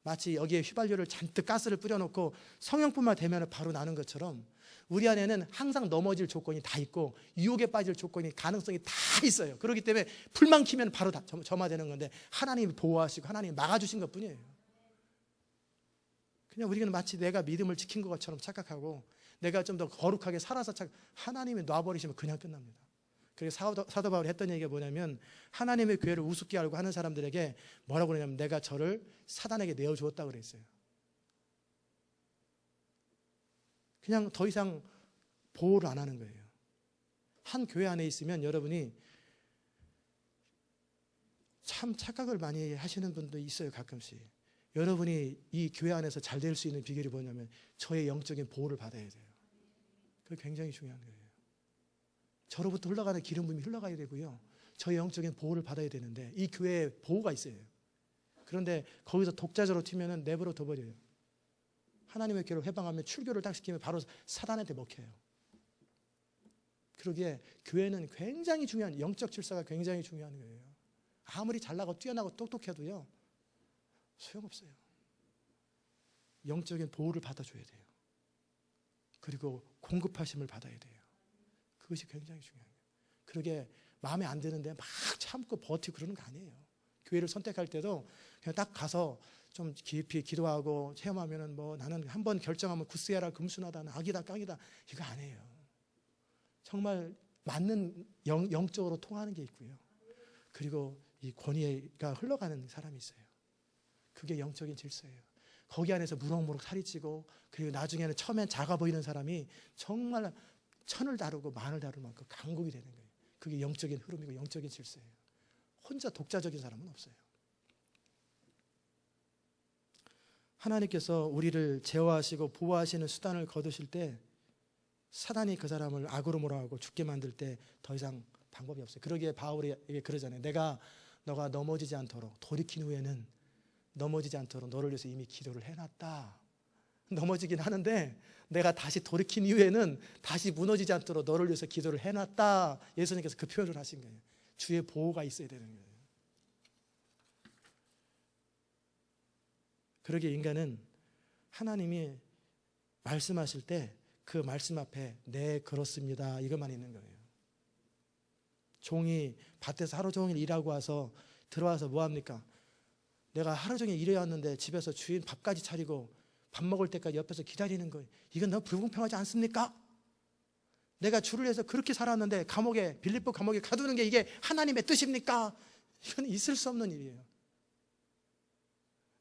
마치 여기에 휘발유를 잔뜩 가스를 뿌려놓고 성령뿐만 되면 바로 나는 것처럼 우리 안에는 항상 넘어질 조건이 다 있고 유혹에 빠질 조건이 가능성이 다 있어요. 그렇기 때문에 불만 키면 바로 다 점화되는 건데 하나님이 보호하시고 하나님이 막아주신 것뿐이에요. 그냥 우리는 마치 내가 믿음을 지킨 것처럼 착각하고 내가 좀 더 거룩하게 살아서 하나님이 놔버리시면 그냥 끝납니다. 그래서 사도 바울이 했던 얘기가 뭐냐면 하나님의 교회를 우습게 알고 하는 사람들에게 뭐라고 그러냐면 내가 저를 사단에게 내어주었다고 그랬어요. 그냥 더 이상 보호를 안 하는 거예요. 한 교회 안에 있으면 여러분이 참 착각을 많이 하시는 분도 있어요. 가끔씩. 여러분이 이 교회 안에서 잘 될 수 있는 비결이 뭐냐면 저의 영적인 보호를 받아야 돼요. 그게 굉장히 중요한 거예요. 저로부터 흘러가는 기름 부음이 흘러가야 되고요. 저의 영적인 보호를 받아야 되는데 이 교회에 보호가 있어요. 그런데 거기서 독자적으로 튀면은 내버려 둬버려요. 하나님의 교회를 회방하면 출교를 딱 시키면 바로 사단한테 먹혀요. 그러기에 교회는 굉장히 중요한 영적 질서가 굉장히 중요한 거예요. 아무리 잘나고 뛰어나고 똑똑해도요 소용없어요. 영적인 보호를 받아줘야 돼요. 그리고 공급하심을 받아야 돼요. 그것이 굉장히 중요한 거예요. 그러게 마음에 안 드는데 막 참고 버티고 그러는 거 아니에요. 교회를 선택할 때도 그냥 딱 가서 좀 깊이 기도하고 체험하면은 뭐 나는 한번 결정하면 구스야라 금순하다 악이다 깡이다 이거 아니에요. 정말 맞는 영적으로 통하는 게 있고요. 그리고 이 권위가 흘러가는 사람이 있어요. 그게 영적인 질서예요. 거기 안에서 무럭무럭 살이 찌고 그리고 나중에는 처음엔 작아 보이는 사람이 정말 천을 다루고 만을 다룰 만큼 강국이 되는 거예요. 그게 영적인 흐름이고 영적인 질서예요. 혼자 독자적인 사람은 없어요. 하나님께서 우리를 제어하시고 보호하시는 수단을 거두실 때 사단이 그 사람을 악으로 몰아가고 죽게 만들 때 더 이상 방법이 없어요. 그러기에 바울이 그러잖아요. 너가 넘어지지 않도록 돌이킨 후에는 넘어지지 않도록 너를 위해서 이미 기도를 해놨다. 넘어지긴 하는데 내가 다시 돌이킨 이후에는 다시 무너지지 않도록 너를 위해서 기도를 해놨다. 예수님께서 그 표현을 하신 거예요. 주의 보호가 있어야 되는 거예요. 그러기에 인간은 하나님이 말씀하실 때 그 말씀 앞에 네 그렇습니다 이것만 있는 거예요. 종이 밭에서 하루 종일 일하고 와서 들어와서 뭐합니까? 내가 하루 종일 일해 왔는데 집에서 주인 밥까지 차리고 밥 먹을 때까지 옆에서 기다리는 거예요. 이건 너무 불공평하지 않습니까? 내가 주를 위해서 그렇게 살았는데 빌립보 감옥에 가두는 게 이게 하나님의 뜻입니까? 이건 있을 수 없는 일이에요.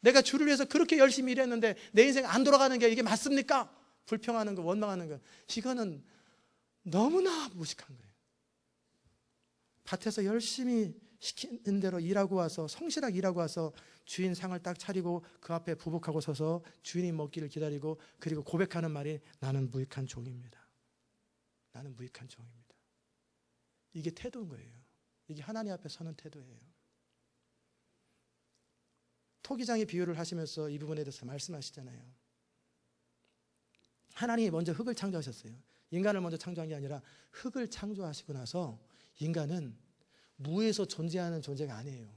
내가 주를 위해서 그렇게 열심히 일했는데 내 인생 안 돌아가는 게 이게 맞습니까? 불평하는 거, 원망하는 거, 이거는 너무나 무식한 거예요. 밭에서 열심히 시키는 대로 일하고 와서 성실하게 일하고 와서 주인 상을 딱 차리고 그 앞에 부복하고 서서 주인이 먹기를 기다리고 그리고 고백하는 말이 나는 무익한 종입니다. 나는 무익한 종입니다. 이게 태도인 거예요. 이게 하나님 앞에 서는 태도예요. 토기장의 비유를 하시면서 이 부분에 대해서 말씀하시잖아요. 하나님이 먼저 흙을 창조하셨어요. 인간을 먼저 창조한 게 아니라 흙을 창조하시고 나서 인간은 무에서 존재하는 존재가 아니에요.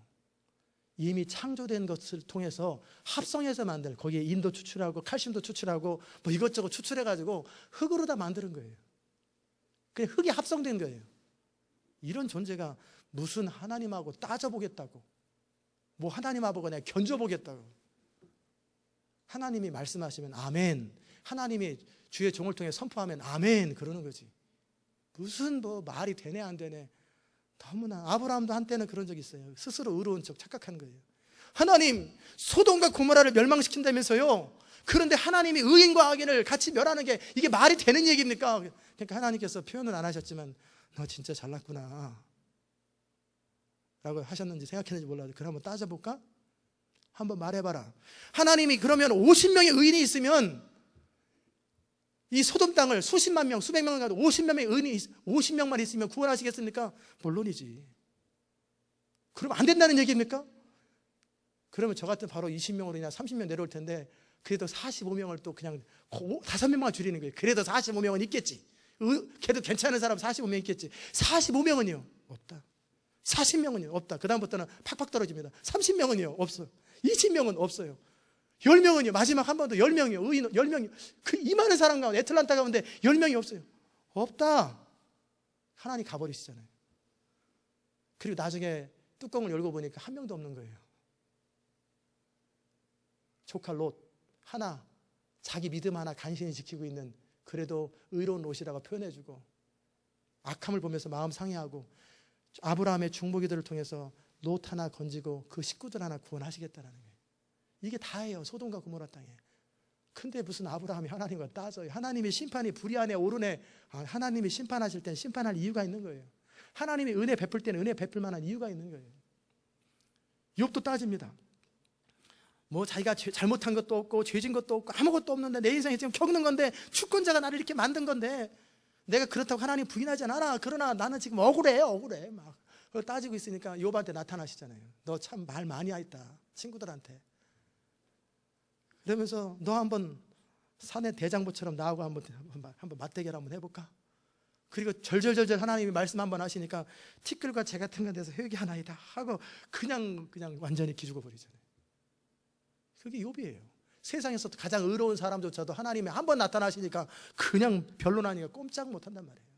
이미 창조된 것을 통해서 합성해서 만든, 거기에 인도 추출하고 칼슘도 추출하고 뭐 이것저것 추출해가지고 흙으로 다 만드는 거예요. 그냥 흙이 합성된 거예요. 이런 존재가 무슨 하나님하고 따져보겠다고, 뭐 하나님하고 내가 견져보겠다고. 하나님이 말씀하시면 아멘, 하나님이 주의 종을 통해 선포하면 아멘 그러는 거지. 무슨 뭐 말이 되네 안 되네. 너무나. 아브라함도 한때는 그런 적이 있어요. 스스로 의로운 척 착각하는 거예요. 하나님 소돔과 고모라를 멸망시킨다면서요. 그런데 하나님이 의인과 악인을 같이 멸하는 게 이게 말이 되는 얘기입니까? 그러니까 하나님께서 표현은 안 하셨지만 너 진짜 잘났구나 라고 하셨는지 생각했는지 몰라도 그럼 한번 따져볼까? 한번 말해봐라. 하나님이 그러면 50명의 의인이 있으면 이 소돔 땅을 수십만 명, 수백 명을 가도 50명의 의인이 50명만 있으면 구원하시겠습니까? 물론이지. 그러면 안 된다는 얘기입니까? 그러면 저 같은 바로 20명으로나 30명 내려올 텐데 그래도 45명을 또 그냥 5명만 줄이는 거예요. 그래도 45명은 있겠지. 걔도 괜찮은 사람 45명 있겠지. 45명은요? 없다. 40명은요? 없다. 그 다음부터는 팍팍 떨어집니다. 30명은요? 없어. 20명은 없어요. 10명은요? 마지막 한 번 더 10명이요. 의인 10명이요. 그 이 많은 사람 가운데, 애틀란타 가운데 10명이 없어요. 없다. 하나님 가버리시잖아요. 그리고 나중에 뚜껑을 열고 보니까 한 명도 없는 거예요. 조카 롯 하나, 자기 믿음 하나 간신히 지키고 있는, 그래도 의로운 롯이라고 표현해주고, 악함을 보면서 마음 상해하고 아브라함의 중보기도를 통해서 롯 하나 건지고 그 식구들 하나 구원하시겠다라는 거예요. 이게 다예요. 소돔과 고모라 땅에. 근데 무슨 아브라함이 하나님과 따져요. 하나님의 심판이 불의하네 오르네. 하나님이 심판하실 땐 심판할 이유가 있는 거예요. 하나님이 은혜 베풀 때는 은혜 베풀 만한 이유가 있는 거예요. 욥도 따집니다. 뭐 자기가 잘못한 것도 없고 죄진 것도 없고 아무것도 없는데 내 인생에 지금 겪는 건데, 주권자가 나를 이렇게 만든 건데 내가 그렇다고 하나님 부인하지 않아. 그러나 나는 지금 억울해 막 그걸 따지고 있으니까 욥한테 나타나시잖아요. 너 참 말 많이 했다 친구들한테. 그러면서 너 한번 산의 대장부처럼 나하고 한번 맞대결 한번 해볼까? 그리고 절절절절 하나님이 말씀 한번 하시니까 티끌과 재 같은 건 데서 회개하나이다 하고 그냥 완전히 기죽어 버리잖아요. 그게 욥이에요. 세상에서 가장 의로운 사람조차도 하나님이 한번 나타나시니까 그냥 별로나니까 꼼짝 못한단 말이에요.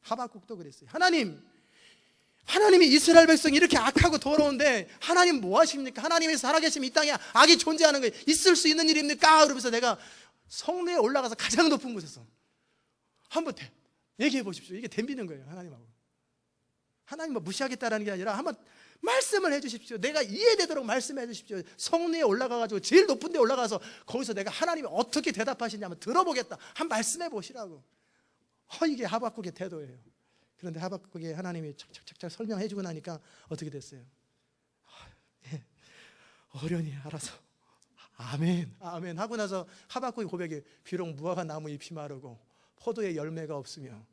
하박국도 그랬어요. 하나님이 이스라엘 백성이 이렇게 악하고 더러운데 하나님 뭐 하십니까? 하나님이 살아계시면 이 땅에 악이 존재하는 거예요. 있을 수 있는 일입니까? 그러면서 내가 성내에 올라가서 가장 높은 곳에서 한번 얘기해 보십시오. 이게 덤비는 거예요. 하나님하고. 하나님 뭐 무시하겠다라는 게 아니라 한번 말씀을 해 주십시오. 내가 이해되도록 말씀해 주십시오. 성내에 올라가가지고 제일 높은 데 올라가서 거기서 내가 하나님이 어떻게 대답하시냐면 들어보겠다. 한번 말씀해 보시라고. 이게 하박국의 태도예요. 그런데 하박국에 하나님이 착착착 설명해 주고 나니까 어떻게 됐어요? 예, 어련히 알아서 아멘 하고 나서 하박국의 고백이 비록 무화과 나무 잎이 마르고 포도의 열매가 없으며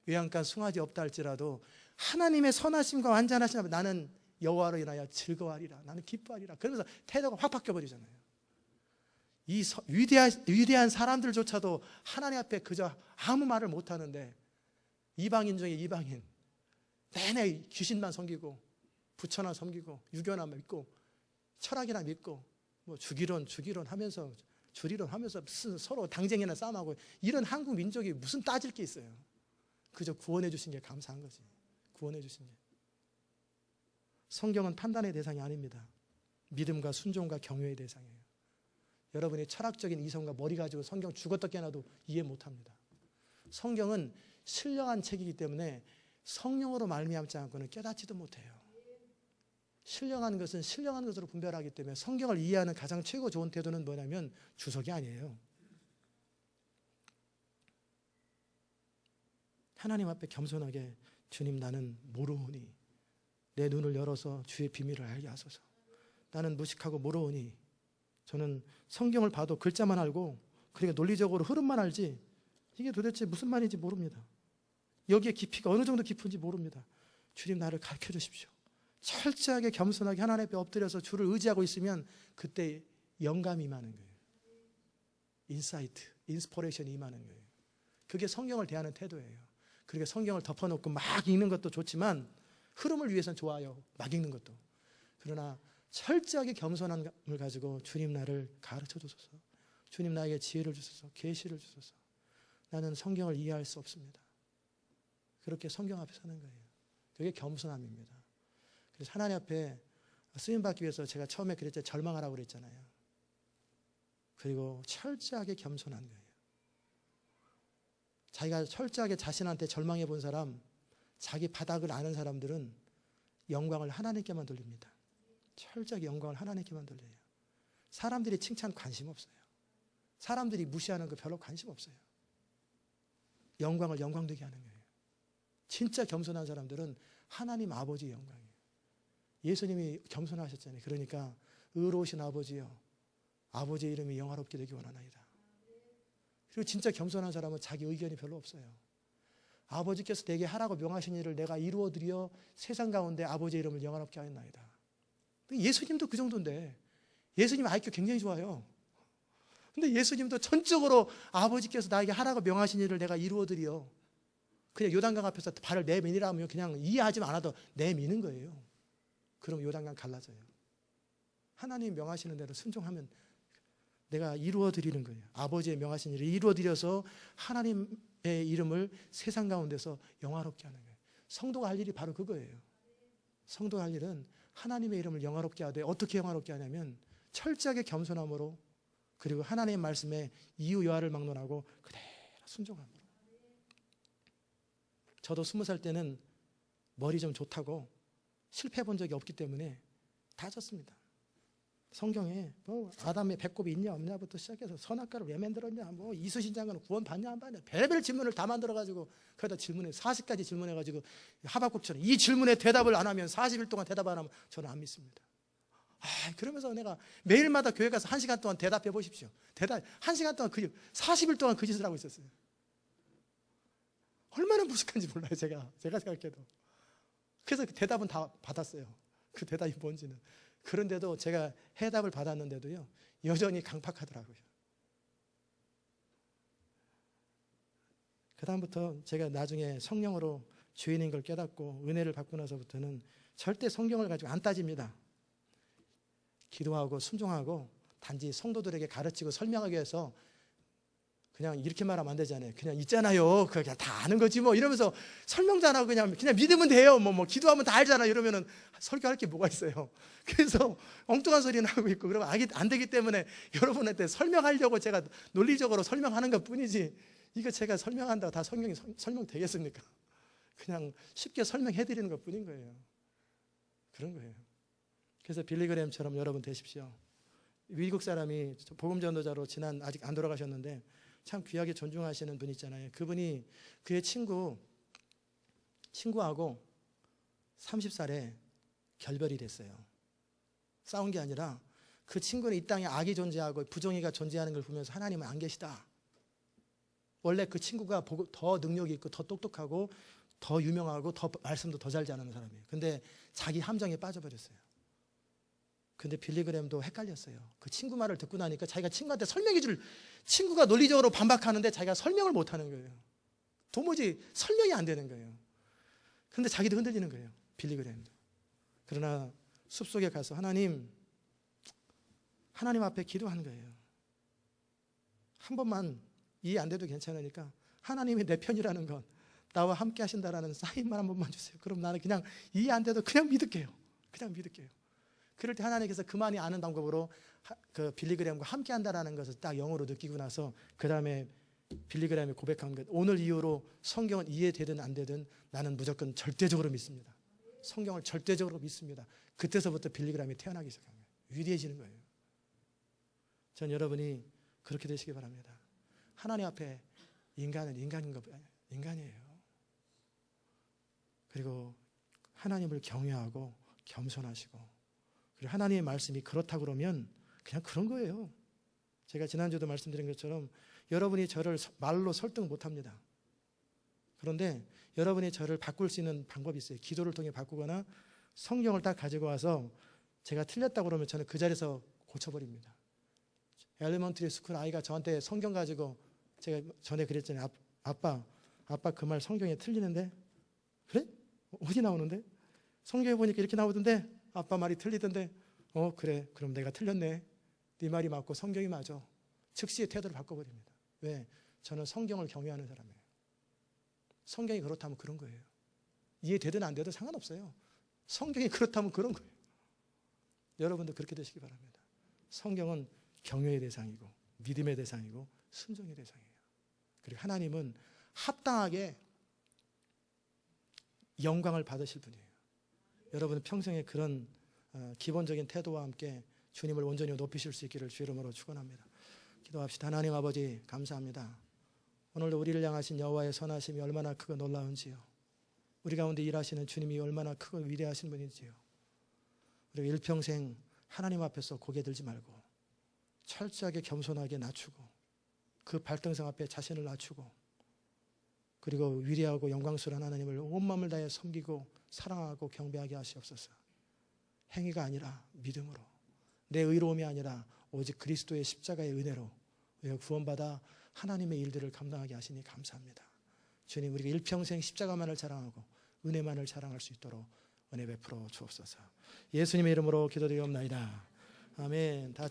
외양간 숭아지 없다 할지라도 하나님의 선하심과 완전하심 앞에 나는 여호와로 인하여 즐거워하리라. 나는 기뻐하리라. 그러면서 태도가 확 바뀌어버리잖아요. 이 위대한 사람들조차도 하나님 앞에 그저 아무 말을 못하는데, 이방인 중에 이방인, 내내 귀신만 섬기고 부처나 섬기고 유교나 믿고 철학이나 믿고 뭐 주기론 하면서 주리론 하면서 서로 당쟁이나 싸움하고, 이런 한국 민족이 무슨 따질 게 있어요. 그저 구원해 주신 게 감사한 거지. 구원해 주신 게. 성경은 판단의 대상이 아닙니다. 믿음과 순종과 경외의 대상이에요. 여러분이 철학적인 이성과 머리 가지고 성경 죽었다 깨어나도 이해 못합니다. 성경은 신령한 책이기 때문에 성령으로 말미암지 않고는 깨닫지도 못해요. 신령한 것은 신령한 것으로 분별하기 때문에 성경을 이해하는 가장 최고 좋은 태도는 뭐냐면 주석이 아니에요. 하나님 앞에 겸손하게, 주님 나는 모르오니 내 눈을 열어서 주의 비밀을 알게 하소서. 나는 무식하고 모르오니, 저는 성경을 봐도 글자만 알고 그리고 논리적으로 흐름만 알지 이게 도대체 무슨 말인지 모릅니다. 여기에 깊이가 어느 정도 깊은지 모릅니다. 주님 나를 가르쳐 주십시오. 철저하게 겸손하게 하나님 앞에 엎드려서 주를 의지하고 있으면 그때 영감이 임하는 거예요. 인사이트, 인스퍼레이션이 임하는 거예요. 그게 성경을 대하는 태도예요. 그러니까 성경을 덮어놓고 막 읽는 것도 좋지만 흐름을 위해서는 좋아요. 막 읽는 것도. 그러나 철저하게 겸손함을 가지고 주님 나를 가르쳐 주소서. 주님 나에게 지혜를 주소서. 계시를 주소서. 나는 성경을 이해할 수 없습니다. 그렇게 성경 앞에 서는 거예요. 그게 겸손함입니다. 그래서 하나님 앞에 쓰임받기 위해서 제가 처음에 그랬죠. 절망하라고 그랬잖아요. 그리고 철저하게 겸손한 거예요. 자기가 철저하게 자신한테 절망해 본 사람, 자기 바닥을 아는 사람들은 영광을 하나님께만 돌립니다. 철저하게 영광을 하나님께만 돌려요. 사람들이 칭찬 관심 없어요. 사람들이 무시하는 거 별로 관심 없어요. 영광을 영광되게 하는 거예요. 진짜 겸손한 사람들은 하나님 아버지의 영광이에요. 예수님이 겸손하셨잖아요. 그러니까 의로우신 아버지여, 아버지의 이름이 영화롭게 되기 원하나이다. 그리고 진짜 겸손한 사람은 자기 의견이 별로 없어요. 아버지께서 내게 하라고 명하신 일을 내가 이루어드려 세상 가운데 아버지의 이름을 영화롭게 하였나이다. 예수님도 그 정도인데, 예수님 IQ 굉장히 좋아요. 근데 예수님도 전적으로 아버지께서 나에게 하라고 명하신 일을 내가 이루어드려, 그냥 요단강 앞에서 발을 내미니라 하면 그냥 이해하지 않아도 내미는 거예요. 그럼 요단강 갈라져요. 하나님 명하시는 대로 순종하면 내가 이루어드리는 거예요. 아버지의 명하신 일을 이루어드려서 하나님의 이름을 세상 가운데서 영화롭게 하는 거예요. 성도가 할 일이 바로 그거예요. 성도가 할 일은 하나님의 이름을 영화롭게 하되, 어떻게 영화롭게 하냐면 철저하게 겸손함으로, 그리고 하나님의 말씀에 이유 여하를 막론하고 그대로 순종함으로. 저도 20살 때는 머리 좀 좋다고 실패해 본 적이 없기 때문에 다 졌습니다. 성경에 뭐 아담의 배꼽이 있냐 없냐부터 시작해서 선악과를 왜 만들었냐, 뭐 이수신 장관은 구원 받냐 안 받냐, 별별 질문을 다 만들어가지고 거기다 질문해 40가지 질문해가지고 하박국처럼 이 질문에 대답을 안 하면 40일 동안 대답 안 하면 저는 안 믿습니다. 그러면서 내가 매일마다 교회 가서 1시간 동안 대답해 보십시오. 1시간 동안 40일 동안 그 짓을 하고 있었어요. 얼마나 무식한지 몰라요. 제가 생각해도. 그래서 그 대답은 다 받았어요. 그 대답이 뭔지는. 그런데도 제가 해답을 받았는데도요, 여전히 강팍하더라고요. 그 다음부터 제가 나중에 성령으로 주인인 걸 깨닫고 은혜를 받고 나서부터는 절대 성경을 가지고 안 따집니다. 기도하고 순종하고 단지 성도들에게 가르치고 설명하기 위해서 그냥 이렇게 말하면 안 되잖아요. 그냥 있잖아요. 그냥 다 아는 거지 뭐 이러면서 설명 잘하고 그냥 믿으면 돼요. 뭐 기도하면 다 알잖아. 이러면은 설교할 게 뭐가 있어요. 그래서 엉뚱한 소리는 하고 있고, 그러면 안 되기 때문에 여러분한테 설명하려고 제가 논리적으로 설명하는 것 뿐이지, 이거 제가 설명한다고 다 성경이 설명되겠습니까? 그냥 쉽게 설명해 드리는 것 뿐인 거예요. 그런 거예요. 그래서 빌리그램처럼 여러분 되십시오. 미국 사람이 복음 전도자로 아직 안 돌아가셨는데 참 귀하게 존중하시는 분 있잖아요. 그분이 그의 친구하고 30살에 결별이 됐어요. 싸운 게 아니라 그 친구는 이 땅에 악이 존재하고 부정의가 존재하는 걸 보면서 하나님은 안 계시다. 원래 그 친구가 더 능력이 있고 더 똑똑하고 더 유명하고 더 말씀도 더 잘 잘하는 사람이에요. 근데 자기 함정에 빠져버렸어요. 근데 빌리그램도 헷갈렸어요. 그 친구 말을 듣고 나니까 자기가 친구한테 친구가 논리적으로 반박하는데 자기가 설명을 못 하는 거예요. 도무지 설명이 안 되는 거예요. 근데 자기도 흔들리는 거예요. 빌리그램도. 그러나 숲속에 가서 하나님 앞에 기도한 거예요. 한 번만 이해 안 돼도 괜찮으니까 하나님이 내 편이라는 건, 나와 함께 하신다라는 사인만 한 번만 주세요. 그럼 나는 그냥 이해 안 돼도 그냥 믿을게요. 그럴 때 하나님께서 그만이 아는 방법으로 그 빌리그램과 함께 한다라는 것을 딱 영어로 느끼고 나서 그 다음에 빌리그램이 고백한 것, 오늘 이후로 성경은 이해되든 안 되든 나는 무조건 절대적으로 믿습니다. 성경을 절대적으로 믿습니다. 그때서부터 빌리그램이 태어나기 시작한 거예요. 위대해지는 거예요. 전 여러분이 그렇게 되시기 바랍니다. 하나님 앞에 인간은 인간이에요. 그리고 하나님을 경외하고 겸손하시고, 그리고 하나님의 말씀이 그렇다 그러면 그냥 그런 거예요. 제가 지난주도 말씀드린 것처럼 여러분이 저를 말로 설득 못합니다. 그런데 여러분이 저를 바꿀 수 있는 방법이 있어요. 기도를 통해 바꾸거나 성경을 딱 가지고 와서 제가 틀렸다고 그러면 저는 그 자리에서 고쳐버립니다. 엘리먼트리 스쿨 아이가 저한테 성경 가지고, 제가 전에 그랬잖아요. 아빠 그 말 성경에 틀리는데? 그래? 어디 나오는데? 성경에 보니까 이렇게 나오던데? 아빠 말이 틀리던데? 그래, 그럼 내가 틀렸네. 네 말이 맞고 성경이 맞아. 즉시 태도를 바꿔버립니다. 왜? 저는 성경을 경외하는 사람이에요. 성경이 그렇다면 그런 거예요. 이해되든 안 돼도 상관없어요. 성경이 그렇다면 그런 거예요. 여러분도 그렇게 되시기 바랍니다. 성경은 경외의 대상이고 믿음의 대상이고 순종의 대상이에요. 그리고 하나님은 합당하게 영광을 받으실 분이에요. 여러분 평생에 그런 기본적인 태도와 함께 주님을 온전히 높이실 수 있기를 주 이름으로 축원합니다. 기도합시다. 하나님 아버지 감사합니다. 오늘도 우리를 향하신 여호와의 선하심이 얼마나 크고 놀라운지요. 우리 가운데 일하시는 주님이 얼마나 크고 위대하신 분인지요. 우리가 일평생 하나님 앞에서 고개 들지 말고 철저하게 겸손하게 낮추고 그 발등상 앞에 자신을 낮추고 그리고 위대하고 영광스러운 하나님을 온 마음을 다해 섬기고 사랑하고 경배하게 하시옵소서. 행위가 아니라 믿음으로, 내 의로움이 아니라 오직 그리스도의 십자가의 은혜로 우리가 구원받아 하나님의 일들을 감당하게 하시니 감사합니다. 주님, 우리가 일평생 십자가만을 자랑하고 은혜만을 자랑할 수 있도록 은혜 베풀어 주옵소서. 예수님의 이름으로 기도드리옵나이다. 아멘. 다